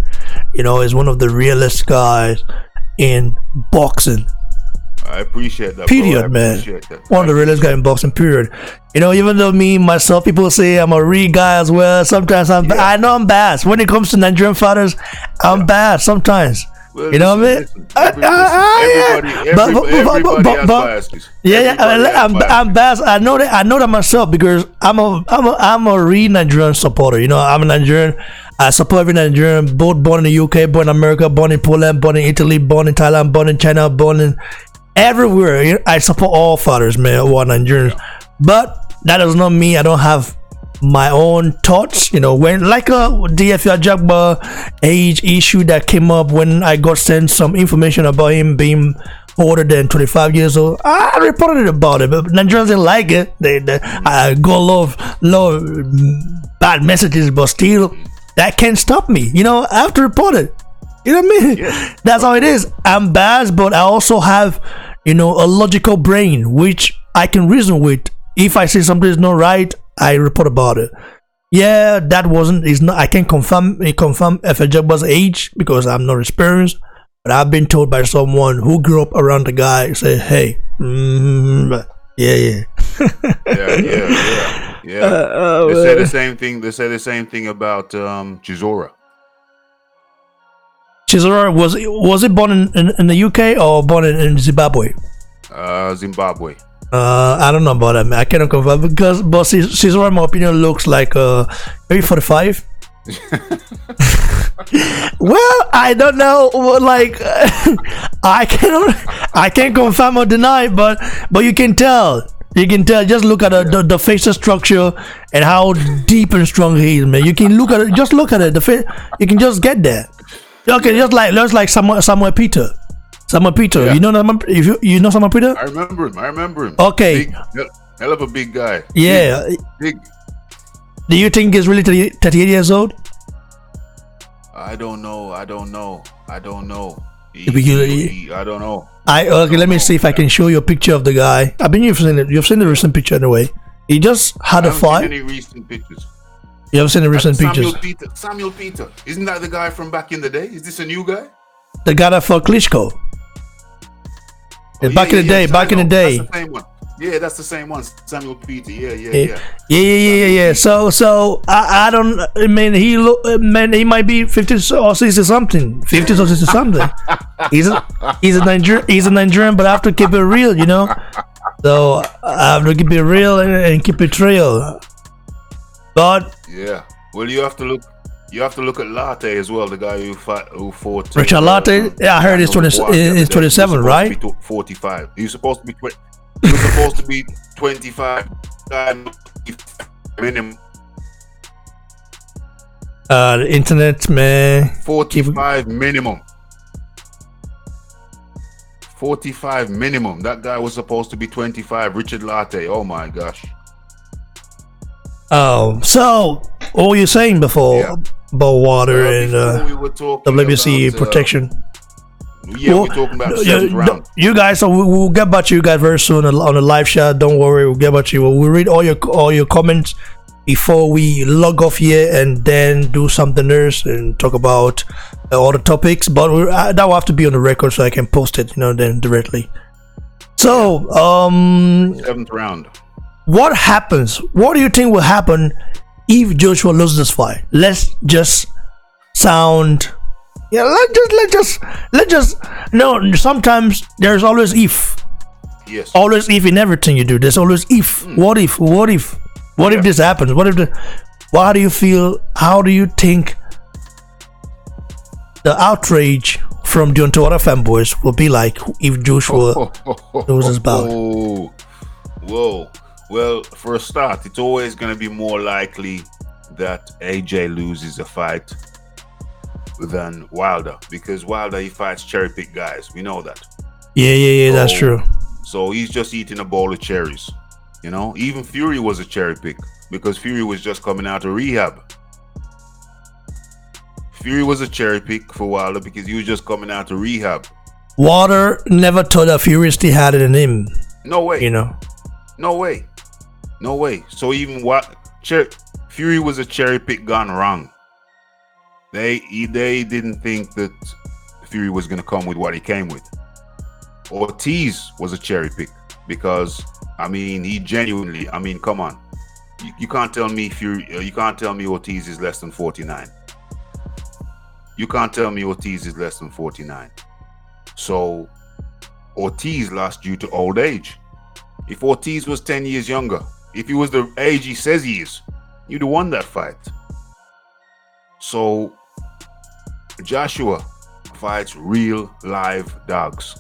You know, he's one of the realest guys in boxing. I appreciate that. Period, man. One of the realest guys in boxing, period. You know, even though myself, people say I'm a real guy as well. Sometimes I know I'm biased. When it comes to Nigerian fighters, I'm biased sometimes. Well, you know what I mean? Everybody has biases. I'm biased. I know that myself, because I'm a real Nigerian supporter. You know, I'm a Nigerian. I support every Nigerian, both born in the UK, born in America, born in Poland, born in Italy, born in Thailand, born in China, born in everywhere. You know, I support all fighters, man, who are Nigerians. But that does not mean I don't have my own thoughts. You know, when like a DFR Jagba age issue that came up when I got sent some information about him being older than 25 years old, I reported about it, but Nigerians didn't like it. They got a lot of bad messages, but still that can't stop me. You know, I have to report it. You know what I mean? Yeah. That's how it is. I'm biased, but I also have, you know, a logical brain which I can reason with. If I see something is not right, I report about it. Yeah, I can't confirm F.J.'s age because I'm not experienced, but I've been told by someone who grew up around the guy, say, hey, yeah. They say the same thing. They say the same thing about Chisora. Chisora, was it born in the UK or born in Zimbabwe? Zimbabwe. I don't know about that, man. I cannot confirm because, but Cesaro, in my opinion, looks like maybe 45. Well, I don't know. Like, I can't confirm or deny, but you can tell. You can tell. Just look at the facial structure and how deep and strong he is, man. You can look at it. Just look at it. The face. You can just get there. Okay, just like Samuel Peter. Samuel Peter. Yeah. You know if you know Samuel Peter? I remember him. Okay. Hell of a big guy. Yeah. Big. Do you think he's really 38 years old? I don't know. I don't know. I don't know. Okay, let me see if I can show you a picture of the guy. I mean, you've seen it. You've seen the recent picture anyway. He just had a fight. Any recent pictures? You haven't seen the recent pictures. Samuel Peter. Isn't that the guy from back in the day? Is this a new guy? The guy that fought Klitschko. Back in the day. Back in the day. That's the same one. Yeah, that's the same one. Samuel Peter. Yeah. So I don't. I mean, he might be 50 or 60 something. 50 or 60 something. He's a Nigerian, but I have to keep it real, you know. So I have to keep it real and keep it real. But yeah, well, you have to look at Latte as well, the guy who fought. Richard Latte. Yeah, I heard he's 27, right? 45. He was supposed to be 20. He was supposed to be 25 minimum. The internet, man. 45 minimum. 45 minimum. That guy was supposed to be 25. Richard Latte. Oh my gosh. Oh, so what were you saying before about water and we were WBC about, protection? Yeah, we're talking about the 7th round. You guys, so we'll get back to you guys very soon on the live chat. Don't worry, we'll get back to you. We'll read all your comments before we log off here and then do something else and talk about all the topics. But that will have to be on the record so I can post it, then directly. So, 7th round. What happens? What do you think will happen if Joshua loses this fight? Let's just sound. Yeah, let's just. No, sometimes there's always if. Yes. Always if in everything you do. There's always if. What if this happens? How do you feel? How do you think the outrage from Deontay Wilder fanboys will be like if Joshua loses bout? Whoa. Well, for a start, it's always going to be more likely that AJ loses a fight than Wilder, because Wilder, he fights cherry-picked guys. We know that. Yeah, that's true. So he's just eating a bowl of cherries. Even Fury was a cherry-pick because Fury was just coming out of rehab. Fury was a cherry-pick for Wilder because he was just coming out of rehab. Wilder never thought that Fury still had it in him. No way. No way. So even Fury was a cherry pick gone wrong. They didn't think that Fury was going to come with what he came with. Ortiz was a cherry pick because he genuinely. Come on, you can't tell me you can't tell me Ortiz is less than 49. You can't tell me Ortiz is less than 49. So Ortiz lost due to old age. If Ortiz was 10 years younger, if he was the age he says he is, you'd have won that fight. So Joshua fights real live dogs.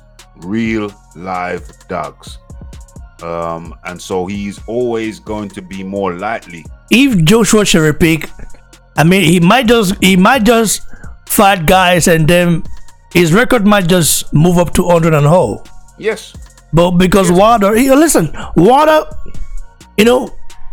And so he's always going to be more likely. If Joshua cherry pick, he might just fight guys and then his record might just move up to 100 and whole. Yes. But because Wilder,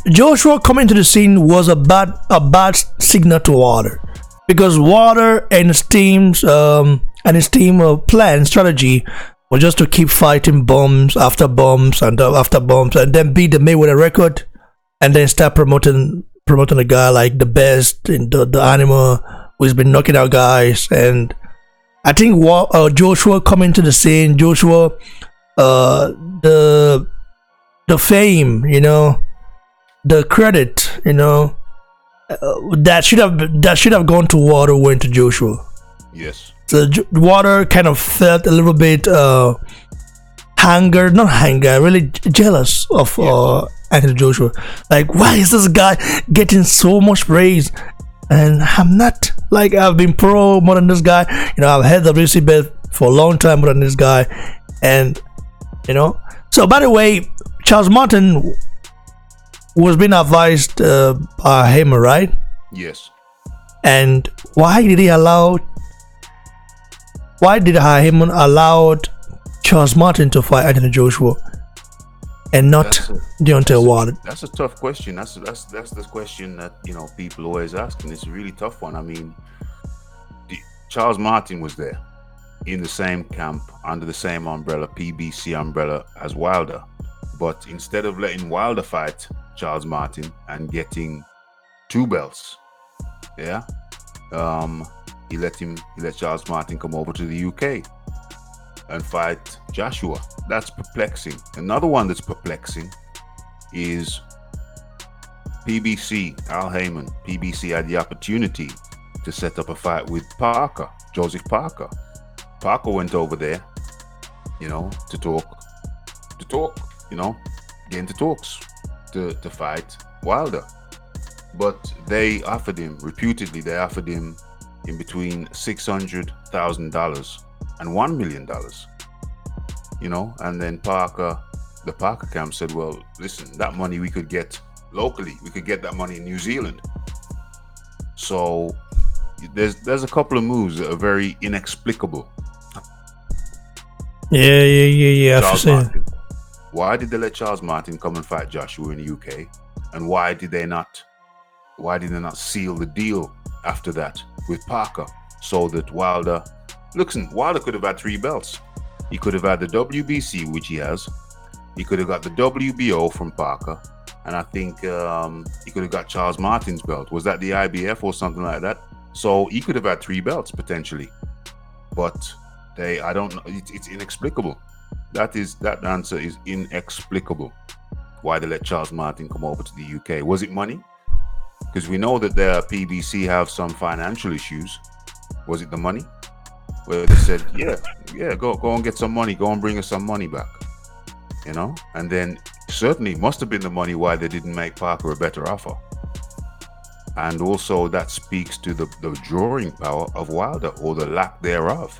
Joshua coming to the scene was a bad signal to Wilder, because Wilder and his team's plan strategy was just to keep fighting bombs after bombs and after bombs, and then beat the Mayweather record, and then start promoting a guy like the best in the animal who's been knocking out guys. And I think Joshua coming to the scene, Joshua. The fame, the credit, that should have gone to Wilder, went to Joshua. Yes. So Wilder kind of felt a little bit really jealous of Anthony Joshua. Like, why is this guy getting so much praise? And I'm not. Like, I've been pro more than this guy. You know, I've had the WC belt for a long time more than this guy. And, you know. So, by the way, Charles Martin was being advised by him, right? Yes. And why did Rahim allow Charles Martin to fight Anthony Joshua and not Deontay Wilder? That's a tough question. That's the question that, you know, people always ask, and it's a really tough one. I mean, Charles Martin was there in the same camp under the same umbrella, PBC umbrella, as Wilder, but instead of letting Wilder fight Charles Martin and getting 2 belts, he let Charles Martin come over to the UK and fight Joshua. That's perplexing. Another one that's perplexing is PBC, Al Heyman. PBC had the opportunity to set up a fight with Parker, Joseph Parker. Parker went over there, you know, to talk, you know, get into talks to fight Wilder. But they offered him, reputedly, in between $600,000 and $1 million, you know. And then the Parker camp said, well, listen, that money we could get locally. We could get that money in New Zealand. So there's a couple of moves that are very inexplicable. Yeah. Charles Martin. Why did they let Charles Martin come and fight Joshua in the UK? And why did they not seal the deal after that with Parker, so that Wilder could have had 3 belts. He could have had the WBC, which he has. He could have got the WBO from Parker, and I think he could have got Charles Martin's belt. Was that the IBF or something like that? So he could have had 3 belts potentially, but I don't know. It's inexplicable. That answer is inexplicable. Why they let Charles Martin come over to the UK? Was it money? Because we know that their PBC have some financial issues. Was it the money? Where they said, yeah, go and get some money, go and bring us some money back, you know? And then certainly must have been the money why they didn't make Parker a better offer. And also that speaks to the drawing power of Wilder, or the lack thereof.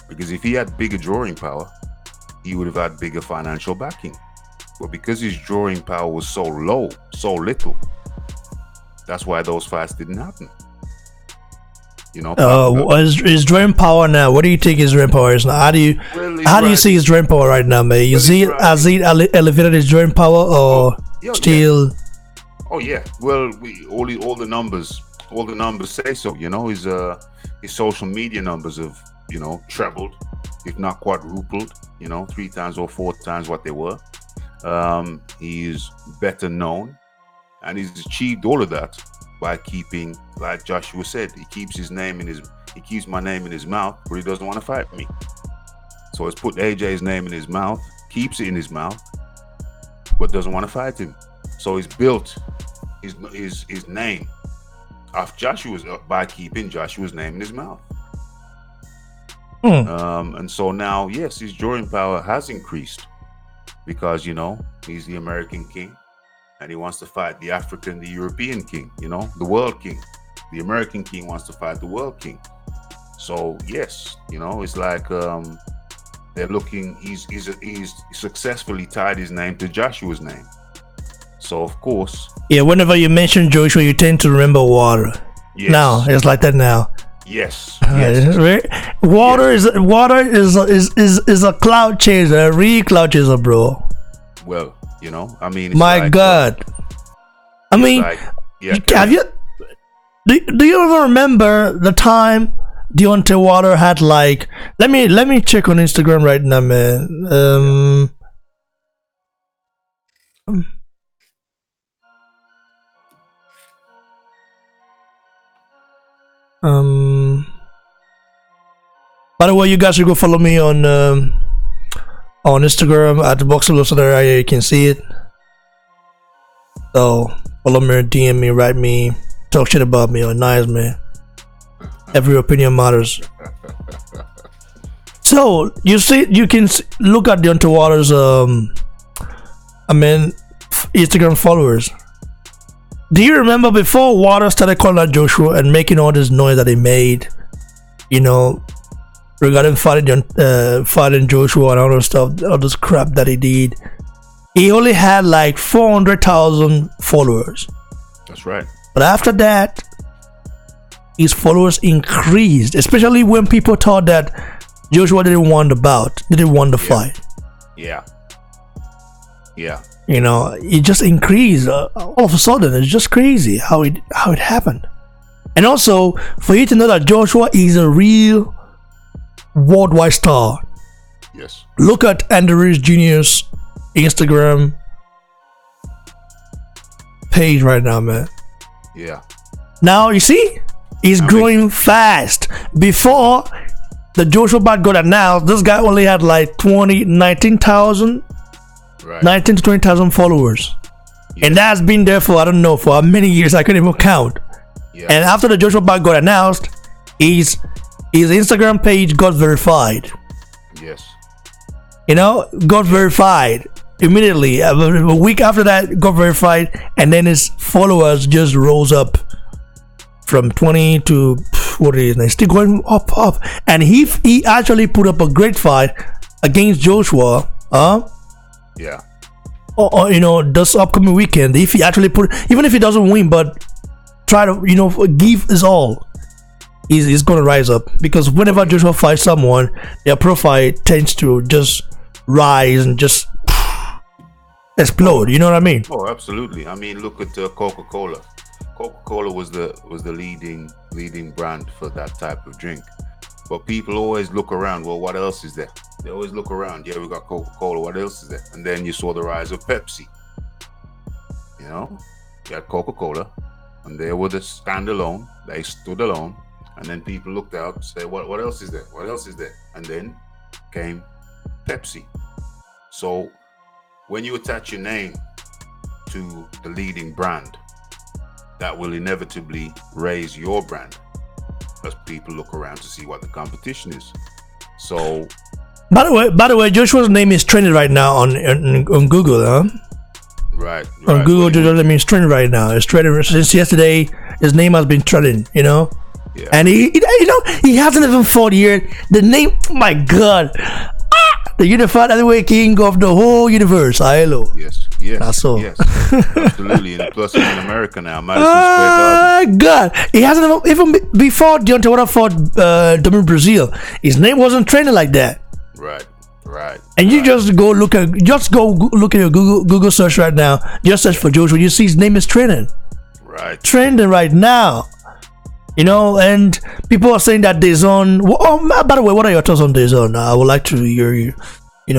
Because if he had bigger drawing power, he would have had bigger financial backing. But because his drawing power was so low, so little, that's why those fights didn't happen. You know. His drawing power now. What do you think his drawing power is now? How do you see his drawing power right now, man? Has he elevated his drawing power, or still? Oh yeah. Well, all the numbers say so. You know, his social media numbers have, you know, trebled, if not quadrupled. You know, 3 times or 4 times what they were. He's better known. And he's achieved all of that by keeping, like Joshua said, he keeps my name in his mouth, but he doesn't want to fight me. So he's put AJ's name in his mouth, keeps it in his mouth, but doesn't want to fight him. So he's built his name off Joshua's by keeping Joshua's name in his mouth. And so now, yes, his drawing power has increased because, you know, he's the American king. And he wants to fight the African, the European king, you know, the world king. The American king wants to fight the world king. So yes, you know, it's like they're looking. He's successfully tied his name to Joshua's name. So of course, yeah. Whenever you mention Joshua, you tend to remember Wilder. Yes. Now it's like that now. Yes. Wilder is a cloud chaser, a real cloud chaser, bro. Well, you know, I mean, it's my like, God. I mean, have you? Do you ever remember the time Deontay Wilder had like? Let me check on Instagram right now, man. By the way, you guys should go follow me on Instagram at the Boxer so that you can see it. So follow me, DM me, write me, talk shit about me, or nice, man. Every opinion matters. So you see, you can look at Deontay Wilder's Instagram followers. Do you remember before Wilder started calling out Joshua and making all this noise that he made, you know, regarding fighting Joshua and all this stuff, all this crap that he did? He only had like 400,000 followers. That's right. But after that, his followers increased, especially when people thought that Joshua didn't want the bout, didn't want the fight. Yeah. You know, it just increased all of a sudden. It's just crazy how it happened. And also, for you to know that Joshua is a real worldwide star. Yes. Look at Ruiz Jr.'s Instagram page right now, man. Yeah. Now you see, he's growing fast. Before the Joshua bout got announced, this guy only had like 19,000. Right. 19 to 20,000 followers. Yes. And that's been there for, I don't know, for how many years, I couldn't even count. Yeah. And after the Joshua bout got announced, his Instagram page got verified. Yes. You know, got verified immediately. A week after that, got verified, and then his followers just rose up from 20 to what it is. Still going up. And he actually put up a great fight against Joshua. Yeah. Or you know, this upcoming weekend, if he actually even if he doesn't win, but try to, you know, give his all, he's gonna rise up. Because whenever Joshua fights someone, their profile tends to just rise and just explode. You know what I mean? Oh, absolutely. I mean, look at Coca-Cola. Coca-Cola was the leading brand for that type of drink. But people always look around. Well, what else is there? They always look around. Yeah, we got Coca-Cola. What else is there? And then you saw the rise of Pepsi. You know, you had Coca-Cola, and they were the standalone. They stood alone, and then people looked out and said, "What else is there? What else is there?" And then came Pepsi. So when you attach your name to the leading brand, that will inevitably raise your brand, as people look around to see what the competition is. So, by the way, Joshua's name is trending right now on Google, huh? Right. On Google, Joshua name is trending right now. It's trending since yesterday. His name has been trending, you know. Yeah. And he hasn't even fought yet. The name, oh my God, the unified heavyweight king of the whole universe. Hello. Yes. That's all. Yes. Absolutely. And plus, he's in America now. Madison Square Garden. God, he hasn't even before Deontay Wilder fought in Brazil. His name wasn't trending like that. Right. And you just go look at your Google search right now. Just search for Joshua. You see his name is trending. Right. Trending right now. You know, and people are saying that DAZN. Oh, by the way, what are your thoughts on DAZN? I would like to hear you,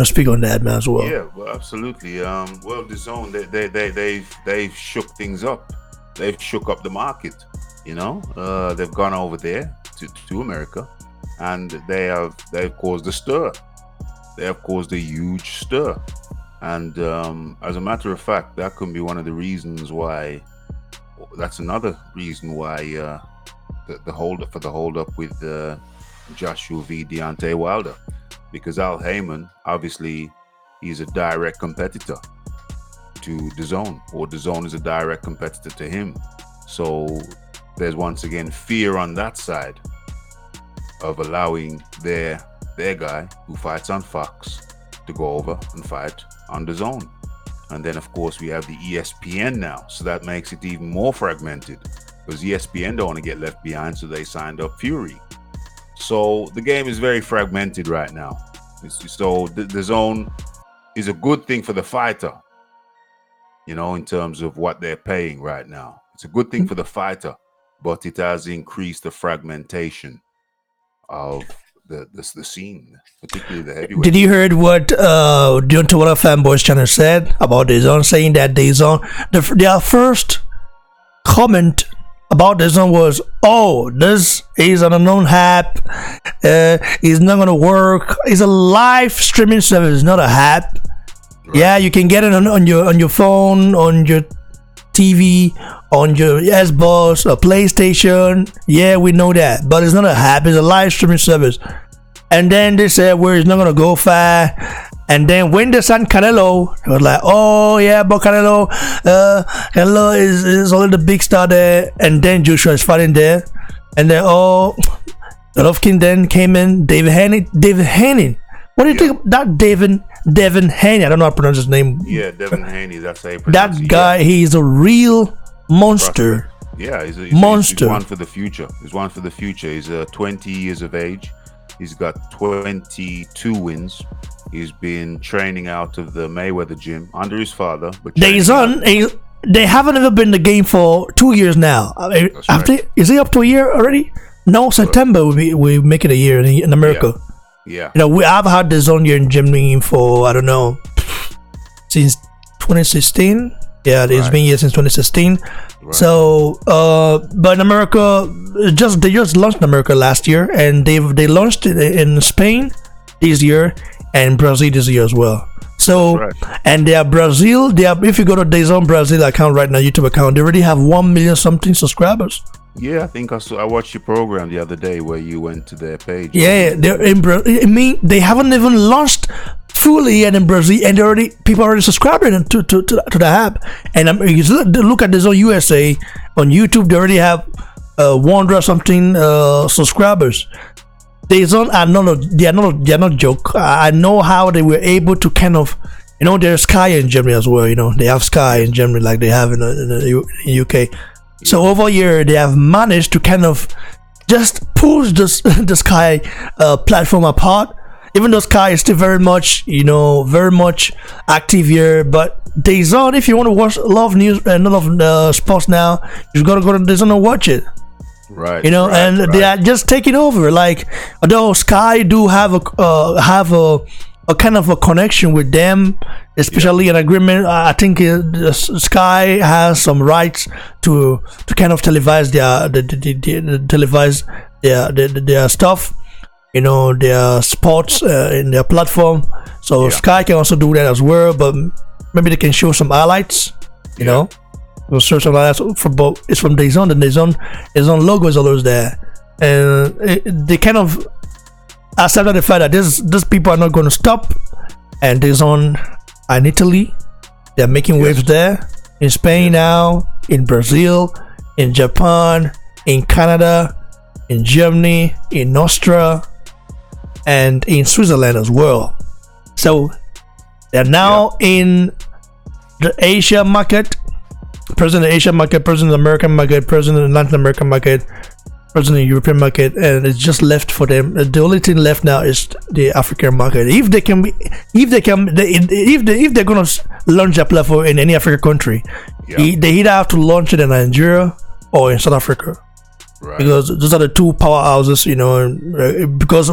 speak on that, man, as well. Yeah, well, absolutely. Well, DAZN, they've shook things up. They've shook up the market. They've gone over there to America, and they've caused a stir. They have caused a huge stir, and as a matter of fact, that could be one of the reasons why. That's another reason why. The hold up with Joshua v Deontay Wilder, because Al Heyman, obviously, he's a direct competitor to DAZN, or DAZN is a direct competitor to him. So there's once again fear on that side of allowing their guy who fights on Fox to go over and fight on DAZN. And then of course we have the ESPN now, so that makes it even more fragmented, because ESPN don't want to get left behind, so they signed up Fury. So the game is very fragmented right now. So the zone is a good thing for the fighter, in terms of what they're paying right now. It's a good thing for the fighter, but it has increased the fragmentation of the scene, particularly the heavyweight. Did you heard what Deontay Wilder fanboys channel said about DAZN, saying that DAZN, their first comment about DAZN was, this is an unknown app, it's not gonna work, it's a live streaming service, it's not a app. Right. Yeah, you can get it on your phone, on your TV, on your Xbox, a PlayStation. Yeah, we know that, but it's not a app, it's a live streaming service. and then they said where he's not gonna go far. And then when they signed Canelo, it was like, oh yeah, but Canelo is only the big star there. And then Joshua is fighting there. And then Golovkin then came in. David Haney. What do you think of that Devin Haney? I don't know how to pronounce his name. Yeah, Devin Haney. That's how you pronounce it. That guy, he's a real monster. Yeah, he's monster. He's one for the future. He's 20 years of age. He's got 22 wins. He's been training out of the Mayweather gym under his father. But DAZN, they haven't even been in the game for 2 years now. Is he up to a year already? No, September we make it a year in America. Yeah. I've had DAZN here in Germany for, I don't know, since 2016. Yeah, it's been here since 2016. Right. So, but in America, they just launched in America last year, and they launched it in Spain this year and Brazil this year as well. So, and Brazil, if you go to DAZN Brazil account right now, YouTube account, they already have 1 million something subscribers. Yeah, I think I watched your program the other day where you went to their page. Yeah, they're in Brazil. I mean, they haven't even launched fully yet in Brazil, and people already subscribing to the app. And you look at DAZN USA on YouTube, they already have 100 something subscribers. DAZN they're not joke. I know how they were able to kind of, there's Sky in Germany as well. They have Sky in Germany like they have in the UK. So over here, they have managed to kind of just push the Sky platform apart. Even though Sky is still very much active here, but DAZN, if you want to watch a lot of news and a lot of sports now, you gotta go to DAZN and watch it. Right. They are just taking over. Like, although Sky do have a kind of a connection with them, especially an agreement. I think Sky has some rights to kind of televise their stuff, their sports in their platform. So Sky can also do that as well, but maybe they can show some highlights, know. We'll show some highlights it's from DAZN. The DAZN logo is always there, and they kind of accepted the fact that these people are not going to stop. And DAZN in Italy, they're making waves there, in Spain now, in Brazil, in Japan, in Canada, in Germany, in Austria, and in Switzerland as well. So they're now in the Asia market, present in the Asia market, present in the American market, present in the Latin American market, present in the European market, and it's just left for them. The only thing left now is the African market. If they're gonna launch their platform in any African country, they either have to launch it in Nigeria or in South Africa. Right. Because those are the two powerhouses, because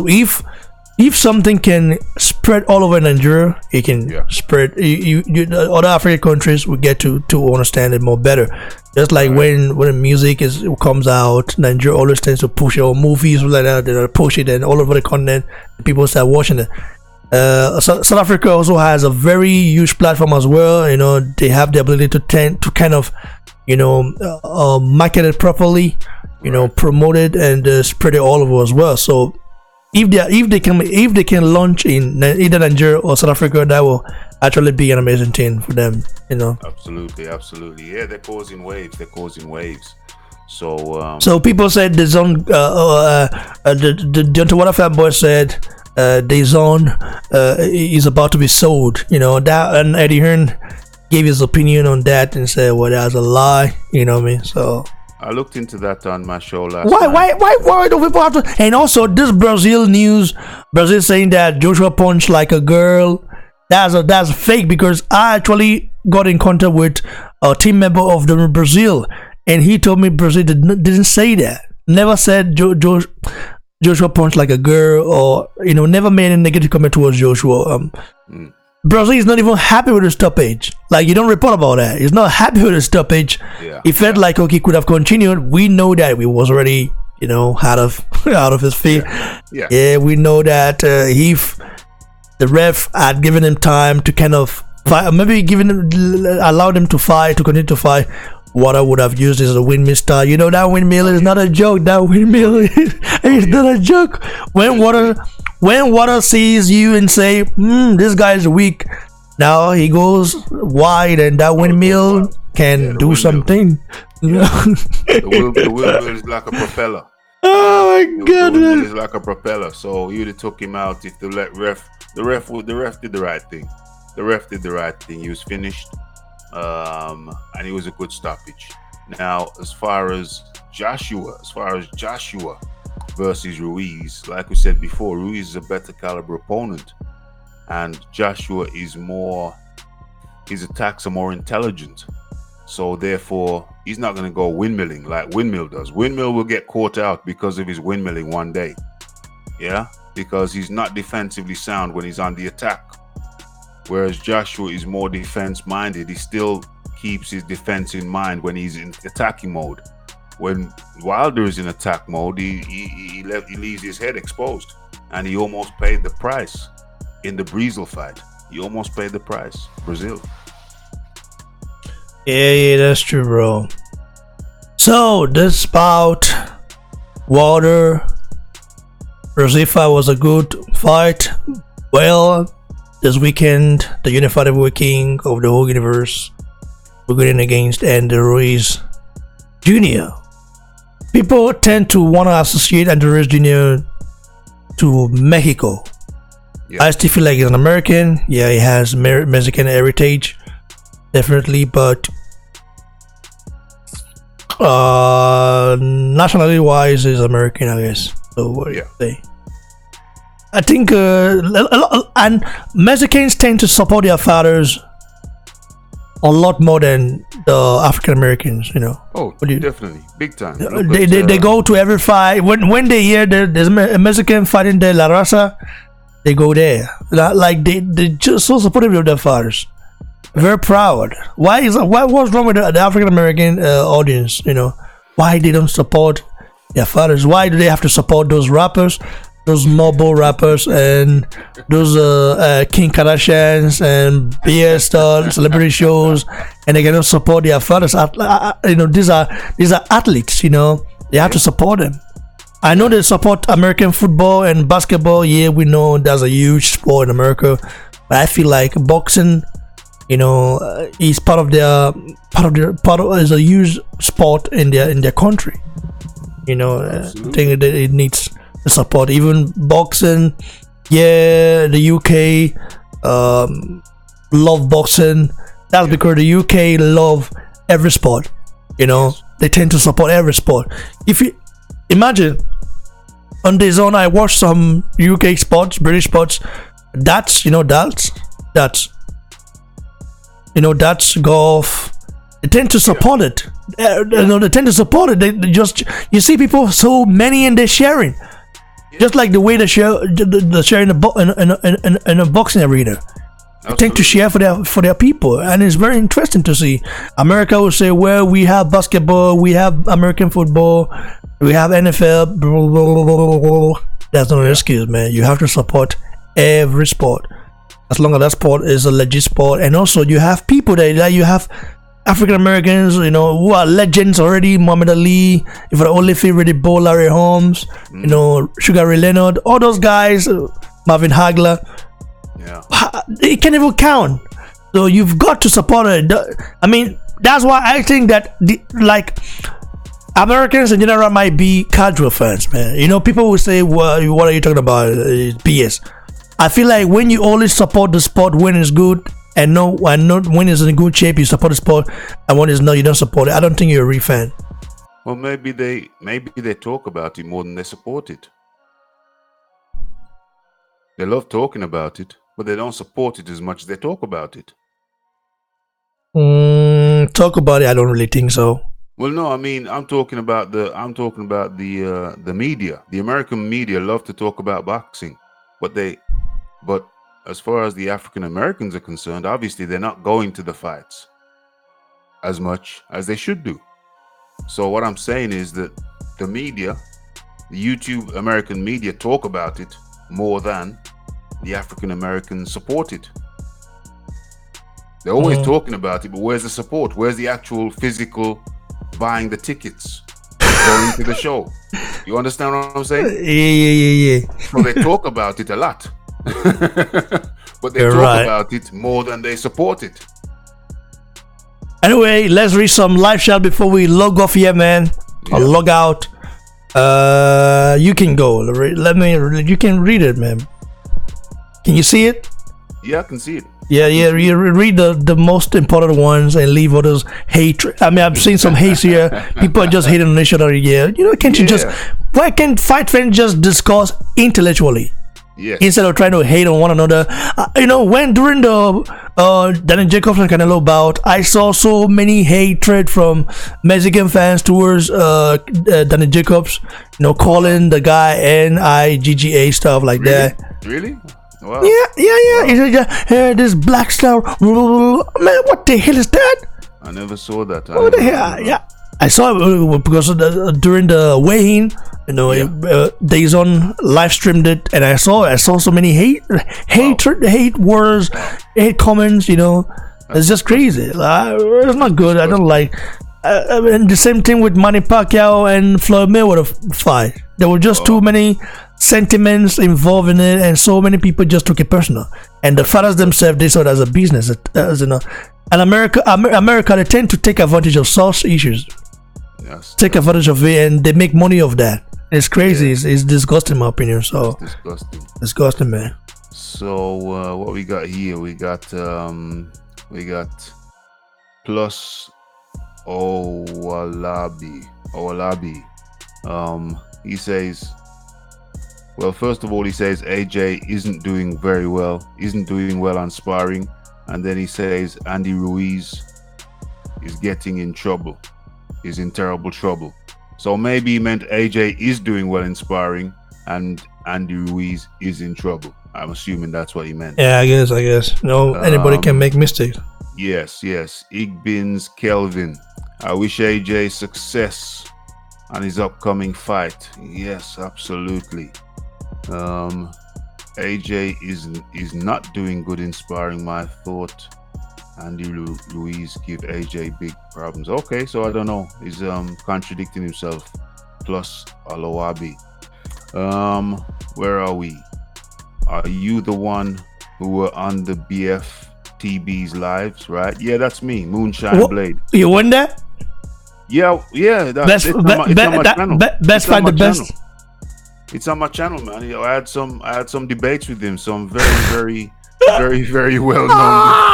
if something can spread all over Nigeria, it can spread. Other African countries will get to understand it more better. Just like when music comes out, Nigeria always tends to push it, or movies like that, they push it, and all over the continent, people start watching it. South Africa also has a very huge platform as well. They have the ability to kind of, market it properly, promote it and spread it all over as well. So if they can launch in either Nigeria or South Africa, that will actually be an amazing thing for them. Absolutely. Yeah, they're causing waves. So so people said DAZN, the Deontay Wilder fanboy said DAZN is about to be sold. That, and Eddie Hearn gave his opinion on that and said, well, that's a lie. You know what I mean? So I looked into that on my show last night. Why do people have to? And also this Brazil news, Brazil saying that Joshua punched like a girl. That's fake, because I actually got in contact with a team member of the Brazil, and he told me Brazil didn't say that. Never said Joshua punched like a girl, or never made any negative comment towards Joshua. Brazil is not even happy with the stoppage. Like, you don't report about that. He's not happy with the stoppage. He felt like, okay, could have continued. We know that we was already, out of his feet. We know that if the ref had given him time to kind of fight, maybe allowed him to continue to fight, Water would have used as a windmill style. That windmill is not a joke. That windmill is not a joke. When when Water sees you and say, this guy's weak, now he goes wide, and that windmill can do something. The windmill is like a propeller. Oh my The goodness! windmill is like a propeller. So you would have took him out if the ref did the right thing. The ref did the right thing. He was finished, and it was a good stoppage. Now, as far as Joshua versus Ruiz, like we said before, Ruiz is a better caliber opponent, and Joshua is more. His attacks are more intelligent. So therefore, he's not going to go windmilling like Windmill does. Windmill will get caught out because of his windmilling one day. Yeah, because he's not defensively sound when he's on the attack. Whereas Joshua is more defense-minded. He still keeps his defense in mind when he's in attacking mode. When Wilder is in attack mode, he leaves his head exposed. And he almost paid the price in the Breezel fight. He almost paid the price. Brazil. Yeah, that's true, bro. So this bout, Wilder Brazil fight was a good fight. Well, this weekend, the unified heavyweight king of the whole universe, we're going against Andy Ruiz Jr. People tend to want to associate Andy Ruiz Jr. to Mexico. Yeah. I still feel like he's an American. Yeah, he has Mexican heritage, definitely, but nationality wise, he's American, I guess. So what do you say? I think and Mexicans tend to support their fathers a lot more than the African Americans, you know. Oh, definitely, big time. They go to every fight when they hear there's a Mexican fighting the La Raza, they go there. Like they just so supportive of their fathers. Very proud. What's wrong with the African American audience? You know, why they don't support their fathers? Why do they have to support those rappers, those mobile rappers, and those King Kardashians and BS celebrity shows, and they cannot support their fathers? You know, these are athletes. You know, they have to support them. I know they support American football and basketball. Yeah, we know that's a huge sport in America, but I feel like boxing, you know, is is a huge sport in their country. You know, I think that it needs the support. Even boxing, yeah, the UK love boxing. That's because the UK love every sport. You know, they tend to support every sport. If you imagine on DAZN, I watch some UK sports, British sports. That's golf. They tend to support it. You know, they tend to support it. They just, you see people so many and they're sharing, just like the way they share in a boxing arena. They tend to share for their people, and it's very interesting to see. America will say, well, we have basketball, we have American football, we have NFL. Blah, blah, blah, blah. That's not an excuse, man. You have to support every sport, as long as that sport is a legit sport. And also you have people that you have African Americans, you know, who are legends already. Muhammad Ali, if I only favorite Bo, Larry Holmes, you know, Sugar Ray Leonard, all those guys, Marvin Hagler. Yeah, they can't even count. So you've got to support it. I mean, that's why I think that like Americans in general might be casual fans, man. You know, people will say, well, what are you talking about? It's BS. I feel like when you only support the sport when it's good, and not when it's in good shape, you support the sport, and when it's not, you don't support it. I don't think you're a real fan. Well, maybe they talk about it more than they support it. They love talking about it, but they don't support it as much as they talk about it. Talk about it. I don't really think so. Well, no, I mean, I'm talking about the media. The American media love to talk about boxing, but as far as the African Americans are concerned, obviously they're not going to the fights as much as they should do. So what I'm saying is that the media, the YouTube American media, talk about it more than the African Americans support it. They're always talking about it, but where's the support? Where's the actual physical buying the tickets, going into the show. You understand what I'm saying? Yeah. So they talk about it a lot. But they You're talk right. about it more than they support it. Anyway, let's read some live chat before we log off here, man. Or Yeah. log out. You can go. You can read it, man. Can you see it? Yeah, I can see it. Yeah. You read the most important ones and leave others hatred. I mean, I've seen some hate here. People are just hating on each other. Yeah, you know, can't you just? Why can't fight fans just discuss intellectually Yes. instead of trying to hate on one another? You know, when during the Daniel Jacobs and Canelo bout, I saw so many hatred from Mexican fans towards Daniel Jacobs. You know, calling the guy NIGGA stuff like that. Really? Wow. Yeah. He said, yeah, this black star. Man, what the hell is that? I never saw that. What the hell? Yeah, I saw it because of during the weigh-in. You know, DAZN live streamed it, and I saw so many hate words, hate comments. You know, it's just crazy. It's not good. I don't like. And the same thing with Manny Pacquiao and Floyd Mayweather fight. There were just too many sentiments involved in it, and so many people just took it personal. And the fighters themselves, they saw it as a business. As you know, and America, they tend to take advantage of such issues. Yes. Take advantage of it, and they make money of that. It's crazy. It's disgusting, in my opinion. So It's disgusting, man. So what we got here? We got Plus Owalabi. He says, well, first of all, he says AJ isn't doing well on sparring, and then he says Andy Ruiz is getting in trouble, is in terrible trouble. So maybe he meant AJ is doing well in sparring and Andy Ruiz is in trouble. I'm assuming that's what he meant. Yeah, I guess. No, anybody can make mistakes. Yes. Igbins Kelvin. I wish AJ success on his upcoming fight. Yes, absolutely. AJ is not doing good in sparring, my thought. Andy Ruiz give AJ big problems. Okay, so I don't know. He's contradicting himself. Plus Aloabi. Where are we? Are you the one who were on the BFTB's lives, right? Yeah, that's me, Moonshine Blade. You won that? Yeah. It's on my channel. Best fight the best. It's on my channel, man. You know, I had some debates with him. Some very well known.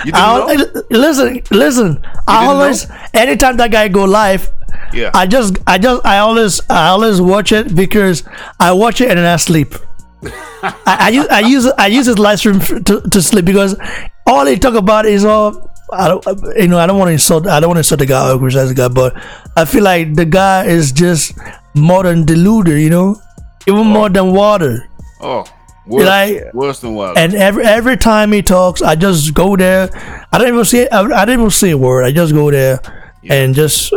You didn't know? Listen. I always, anytime that guy go live, yeah, I always watch it because I watch it and then I sleep. I use his live stream to sleep because all he talk about is all. I don't want to insult the guy or criticize the guy, but I feel like the guy is just more than deluded, even more than water. Worse than water. And every time he talks, I just go there. I don't even say a word. I just go there and just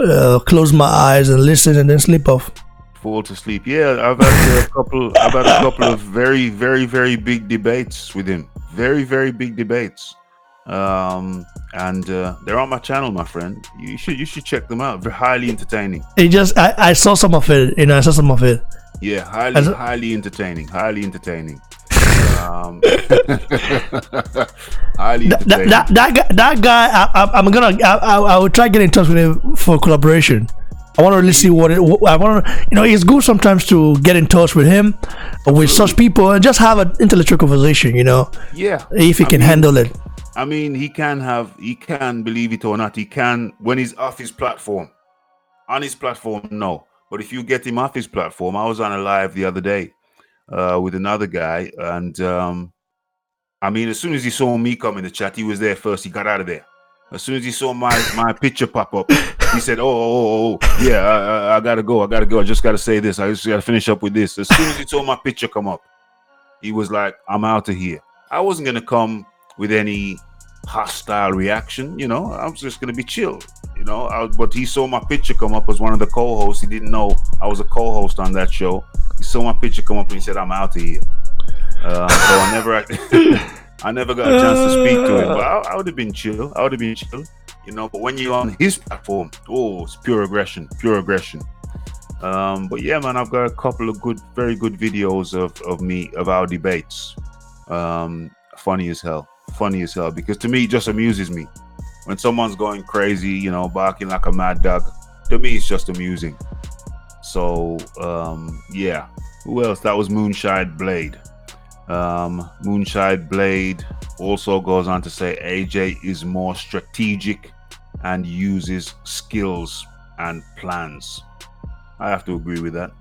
close my eyes and listen and then sleep off. Fall to sleep. Yeah, I've had a couple of very, very, very big debates with him. Very, very big debates. And they're on my channel, my friend. You should check them out. They're highly entertaining. I saw some of it. I saw some of it. Yeah, highly entertaining. Highly entertaining. That guy. I will try to get in touch with him for collaboration. I want to really see I want to. It's good sometimes to get in touch with him, with such people, and just have an intellectual conversation. Yeah. If he can handle it. I mean, he can, believe it or not, he can, when he's off his platform. On his platform, no. But if you get him off his platform, I was on a live the other day with another guy. And, I mean, as soon as he saw me come in the chat, he was there first. He got out of there. As soon as he saw my picture pop up, he said, oh, yeah, I got to go. I just got to say this. I just got to finish up with this. As soon as he saw my picture come up, he was like, I'm out of here. I wasn't going to come with any hostile reaction, I was just gonna be chill, but he saw my picture come up as one of the co-hosts. He didn't know I was a co-host on that show. He saw my picture come up and he said, I'm out of here. So I never got a chance to speak to him, but I would have been chill. you know. But when you're on his platform, oh, it's pure aggression, pure aggression. But yeah, man, I've got a couple of very good videos of our debates. Funny as hell, because to me, it just amuses me when someone's going crazy, you know, barking like a mad dog. To me, it's just amusing. So yeah, who else? That was Moonshine Blade. Moonshine Blade also goes on to say AJ is more strategic and uses skills and plans. I have to agree with that.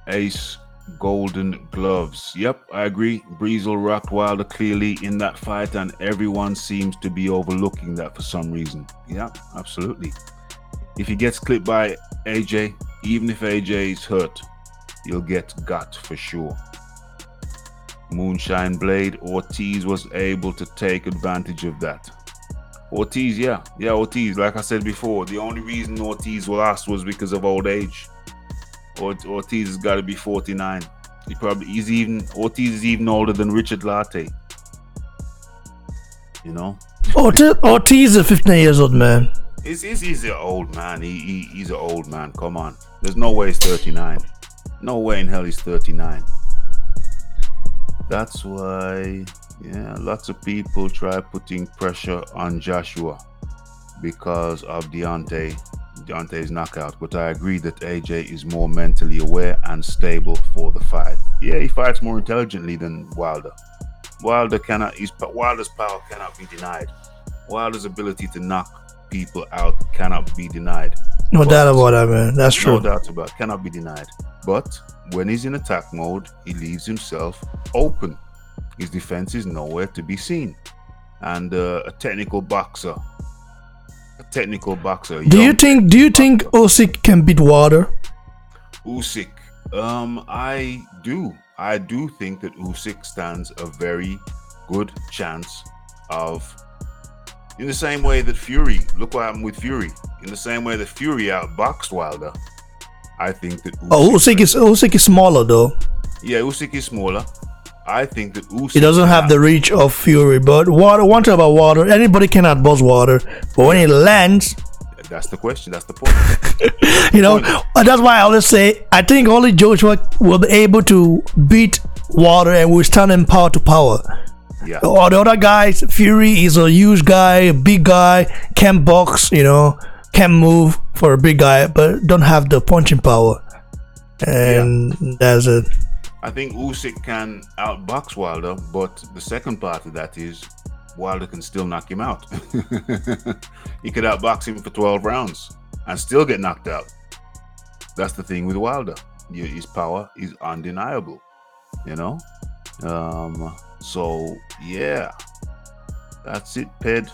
Ace Golden Gloves. Yep, I agree. Breezel rocked Wilder clearly in that fight, and everyone seems to be overlooking that for some reason. Yeah, absolutely. If he gets clipped by AJ, even if AJ is hurt, he'll get got for sure. Moonshine Blade, Ortiz was able to take advantage of that. Ortiz, yeah, Ortiz. Like I said before, the only reason Ortiz lost was because of old age. Ortiz has got to be 49. Ortiz is even older than Richard Latte. You know. Ortiz is 15 years old, man. He's an old man. He's an old man. Come on. There's no way he's 39. No way in hell he's 39. That's why, yeah, lots of people try putting pressure on Joshua because of Deontay's knockout. But I agree that AJ is more mentally aware and stable for the fight. Yeah, he fights more intelligently than Wilder. Wilder's power cannot be denied. Wilder's ability to knock people out cannot be denied. No doubt about that, man. That's true. No doubt about it. Cannot be denied. But when he's in attack mode, he leaves himself open. His defense is nowhere to be seen. And a technical boxer. Do you think Usyk can beat Wilder? Usyk, I do think that Usyk stands a very good chance of, in the same way that Fury, look what happened with Fury. In the same way that Fury outboxed Wilder, I think that Usyk is smaller though. Yeah, Usyk is smaller. I think that Usyk, he doesn't have the reach of Fury, but one thing about Wilder, anybody can outbox Wilder, but when he lands, that's the question. That's the point. You know, that's why I always say I think only Joshua will be able to beat Wilder and will stand in power to power. Yeah. All the other guys, Fury is a huge guy, a big guy, can box, you know, can move for a big guy, but don't have the punching power. And that's it. I think Usyk can outbox Wilder, but the second part of that is Wilder can still knock him out. He could outbox him for 12 rounds and still get knocked out. That's the thing with Wilder. His power is undeniable, you know? So, yeah. That's it, Ped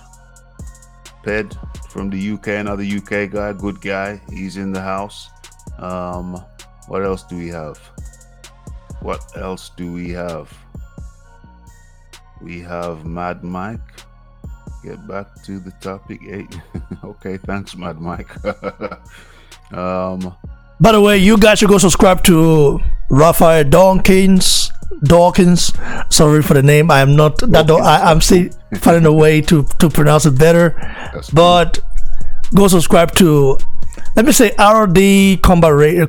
from the UK, another UK guy, good guy. He's in the house. What else do we have? We have Mad Mike. Get back to the topic 8. Okay, thanks, Mad Mike. By the way, you guys should go subscribe to Raphael Dawkins. Sorry for the name. I am not that. I'm still finding a way to pronounce it better. But go subscribe to, let me say, RD Combat Radio.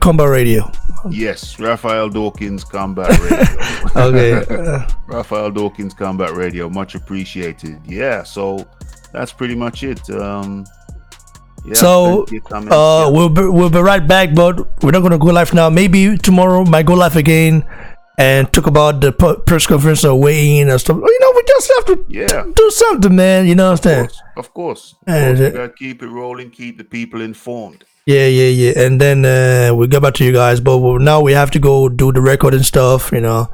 Yes, Raphael Dawkins Combat Radio. Okay. Raphael Dawkins Combat Radio, much appreciated. Yeah, so that's pretty much it. So we'll be right back, but we're not gonna go live now. Maybe tomorrow might go live again and talk about the press conference or weigh-in and stuff. You know, we just have to do something, man. You know what I'm saying? Of course. We gotta keep it rolling, keep the people informed. Yeah. And then we'll get back to you guys. But now we have to go do the record and stuff, you know.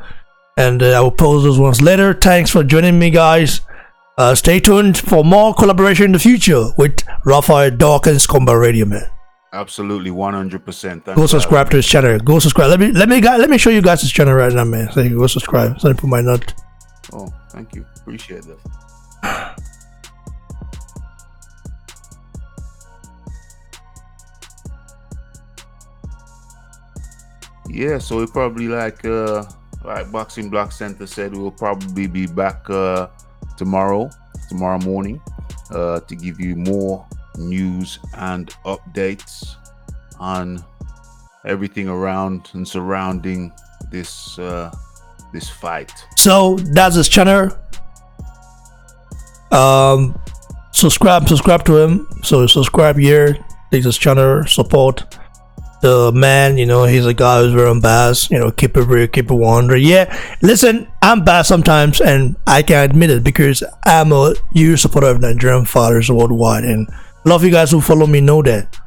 And I will post those ones later. Thanks for joining me, guys. Stay tuned for more collaboration in the future with Raphael Dawkins Combat Radio, man. Absolutely, 100%. Go subscribe to his channel. Go subscribe. Let me show you guys his channel right now, man. So you go subscribe. So I put my nut. Oh, thank you. Appreciate that. Yeah, so we probably like Boxing Block Center said, we'll probably be back tomorrow morning. to give you more news and updates on everything around and surrounding this this fight. So that's his channel. Subscribe to him. So subscribe here, take his channel, support the man. You know, he's a guy who's very unbiased. You know, keep it real, keep it 100. Yeah, listen, I'm biased sometimes, and I can admit it because I'm a huge supporter of Nigerian fighters worldwide, and a lot of you guys who follow me know that.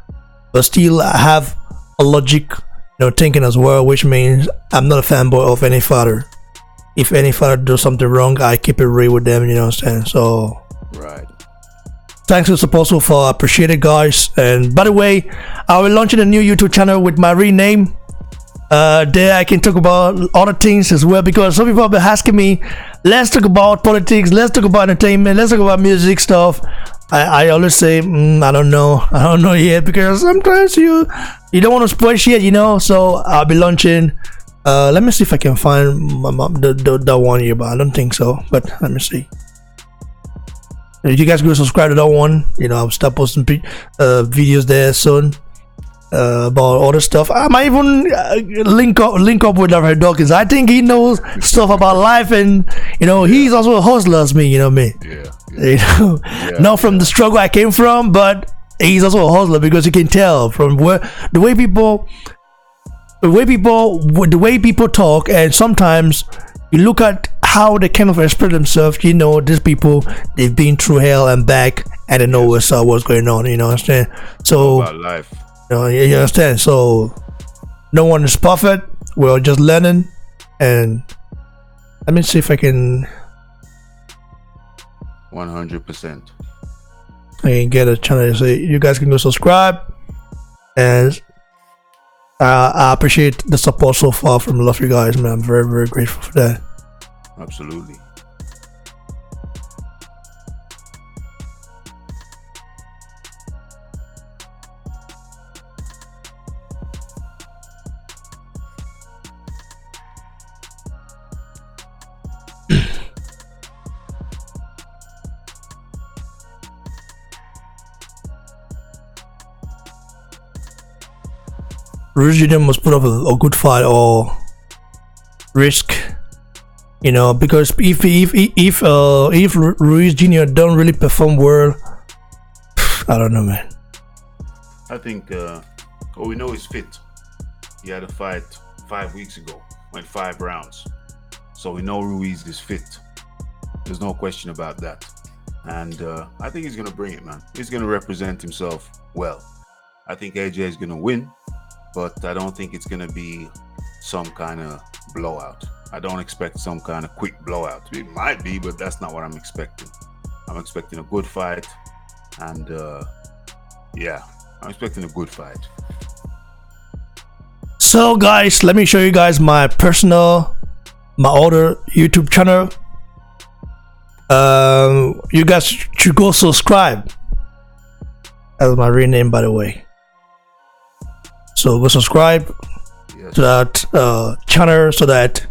But still, I have a logic, thinking as well, which means I'm not a fanboy of any fighter. If any fighter does something wrong, I keep it real with them. You know what I'm saying? So, right. Thanks for the support so far. I appreciate it, guys. And by the way, I will launching a new YouTube channel with my real name. There I can talk about other things as well, because some people have been asking me, let's talk about politics, let's talk about entertainment, let's talk about music stuff. I always say, I don't know yet, because sometimes you don't want to spoil shit, So I'll be launching. Let me see if I can find the one here, but I don't think so. But let me see. If you guys go subscribe to that one, I'll start posting videos there soon about other stuff. I might even link up with Raphael Dawkins. I think he knows stuff about life, and he's also a hustler as me. Me. Yeah. Not from the struggle I came from, but he's also a hustler, because you can tell from the way people talk, and sometimes you look at how they kind of express themselves. These people, they've been through hell and back, and they know what's going on. Understand? So about life. you understand? So no one is perfect. We're just learning. And let me see if I can 100%. I can get a channel. So you guys can go subscribe, and I appreciate the support so far from a lot of you guys, man. I'm very, very grateful for that. Absolutely. Ruiz Jr. must put up a good fight or risk, because if Ruiz Jr. don't really perform well, I don't know, man. I think all we know is fit. He had a fight 5 weeks ago, went 5 rounds, so we know Ruiz is fit. There's no question about that, and I think he's gonna bring it, man. He's gonna represent himself well. I think AJ is gonna win, but I don't think it's gonna be some kind of blowout. I don't expect some kind of quick blowout. It might be, but that's not what I'm expecting. I'm expecting a good fight, and I'm expecting a good fight. So guys, let me show you guys my other YouTube channel. You guys should go subscribe. That's my real name, by the way. So go subscribe to that channel, so that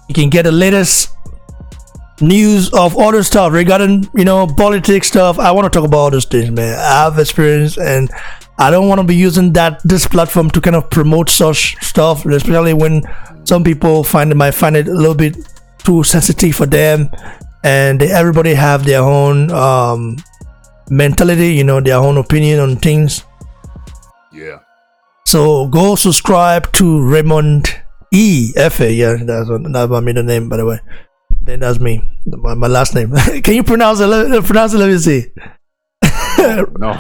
you can get the latest news of other stuff regarding politics stuff. I want to talk about all those things, man. I have experience, and I don't want to be using this platform to kind of promote such stuff, especially when some people might find it a little bit too sensitive for them, and everybody have their own mentality, their own opinion on things. Yeah. So go subscribe to Raymond FA. Yeah, that's my middle name, by the way. Then that's me, my last name. Can you pronounce it? Let me see. No.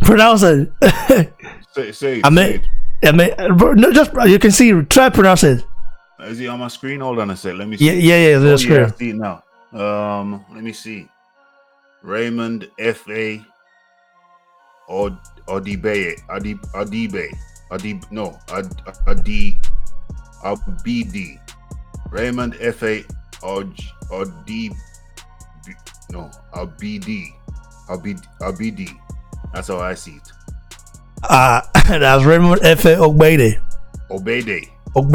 Pronounce it. Say it. No, just you can see. Try pronounce it. Is he on my screen? Hold on a sec. Let me see. Yeah. That's I see it now. Let me see. Raymond FA Adibe. Abd. Raymond FA Abd. That's how I see it. That's Raymond FA Obede. But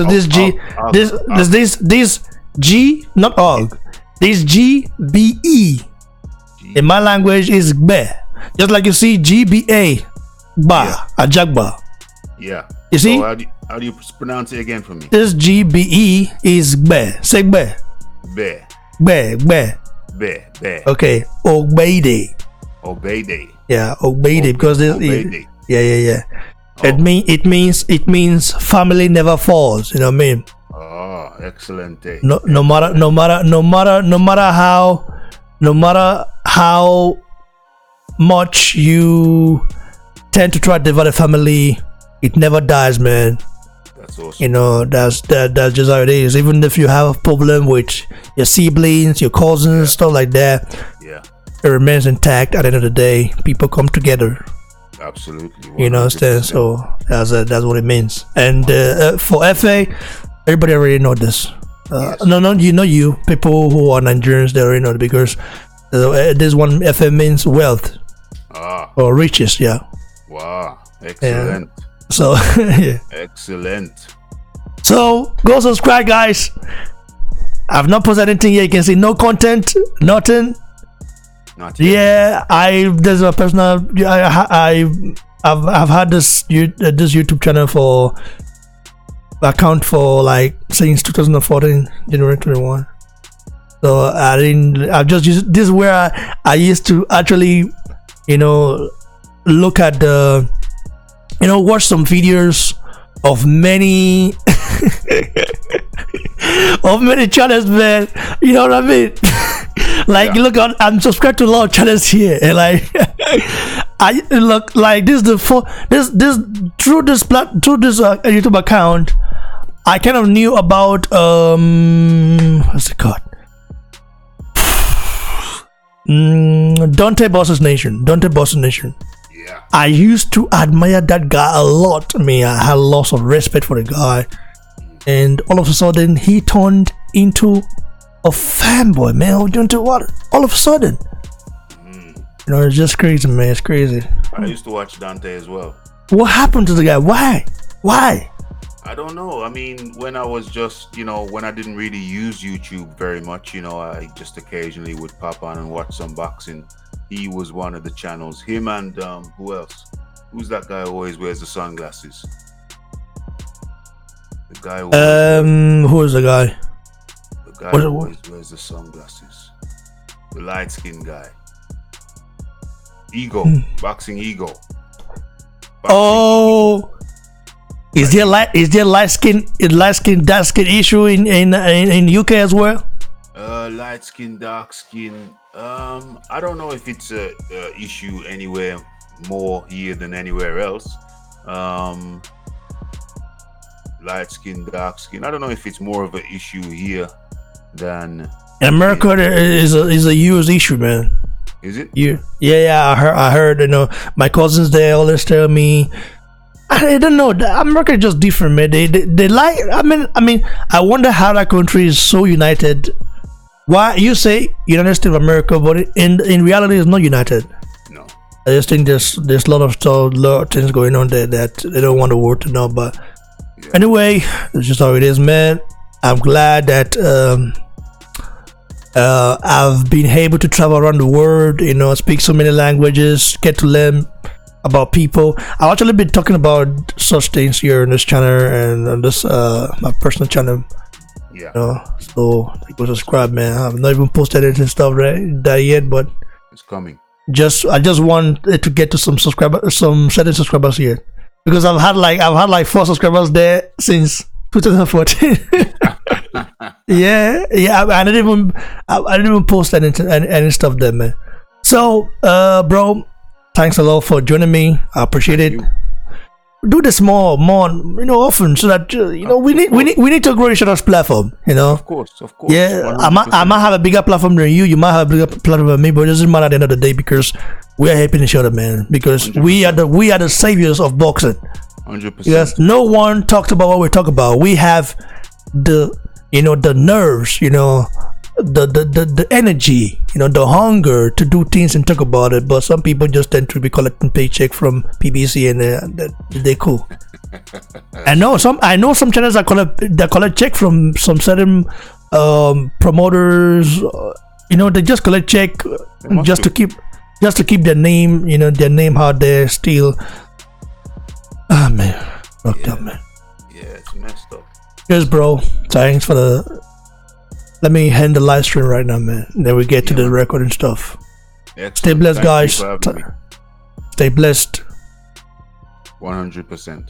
this G, this G, not Og. This GBE in my language is gbe. Just like you see GBA, ba, a jagba. Yeah. You see? So how do you pronounce it again for me? This GBE is gbe. Say gbe. Be. Gbe. Be. Okay. Ogbede. Obeyde. Yeah, Ogbede because this. Obeyde. Yeah. Oh. It means family never falls. You know what I mean? Oh, excellent. No matter how much you tend to try to develop a family, it never dies, man. That's awesome. You know, that's just how it is. Even if you have a problem with your siblings, your cousins, stuff like that, Yeah. it remains intact. At the end of the day, people come together. Absolutely. You know, understand? So that's what it means. And for FA, everybody already know this. Yes. No, you people who are Nigerians, they already know it because this one FA means wealth or riches. Yeah. Wow. Excellent. Yeah. So yeah. Excellent. So go subscribe, guys. I've not posted anything yet. You can see no content, nothing. Not yet. Yeah, there's a personal. I've had this YouTube channel for account for like since 2014 January 21. So I've just used this is where I used to actually look at the watch some videos of many of many channels, man. You know what I mean? Like, Yeah. look, I'm subscribed to a lot of channels here, and like I look like this through this YouTube account, I kind of knew about what's it called? Deontay Boston Nation. Yeah. I used to admire that guy a lot. I mean, I had lots of respect for the guy, and all of a sudden he turned into a fanboy, man. Deontay Wilder. All of a sudden, it's just crazy, man. It's crazy. I used to watch Dante as well. What happened to the guy? Why? I don't know. I mean, when I was just, when I didn't really use YouTube very much, I just occasionally would pop on and watch some boxing. He was one of the channels. Him and who else? Who's that guy who always wears the sunglasses? The guy Who is the guy? The guy who always wears the sunglasses. The light-skinned guy. Ego. Boxing Ego. Oh, is there light skin dark skin issue in UK as well? Light skin, dark skin. I don't know if it's a issue anywhere more here than anywhere else. Light skin, dark skin. I don't know if it's more of an issue here than in America. Is a huge issue, man. Is it? Yeah. I heard. My cousins there always tell me. I don't know. America is just different, man. They like. I mean. I wonder how that country is so united. Why you say United States of America, but in reality, it's not united. No. I just think there's a lot of things going on there that they don't want the world to know. But anyway, it's just how it is, man. I'm glad that I've been able to travel around the world, speak so many languages, get to learn about people. I've actually been talking about such things here on this channel and on this my personal channel. Yeah. So go subscribe, man. I've not even posted anything stuff that yet, but it's coming. I just want it to get to some certain subscribers here, because I've had like 4 subscribers there since 2014. yeah. I didn't even post any stuff there, man. So, bro, thanks a lot for joining me. I appreciate it. Do this more, often, so that we need to grow each other's platform. Of course. Yeah, I might have a bigger platform than you. You might have a bigger platform than me, but it doesn't matter at the end of the day, because we are helping each other, man. Because 100%. we are the saviors of boxing. 100%. Because no one talked about what we talk about. We have the nerves, the energy, the hunger to do things and talk about it. But some people just tend to be collecting paycheck from PBC and they're cool. I know some channels that collect check from some certain promoters, you know, they just collect check just to keep their name, you know, their name out there still. Ah man, fucked up, man. Yeah, it's messed up. Cheers, bro. Thanks for the. Let me end the live stream right now, man. Then we get to the record and stuff. Stay blessed, guys. Stay blessed. 100%.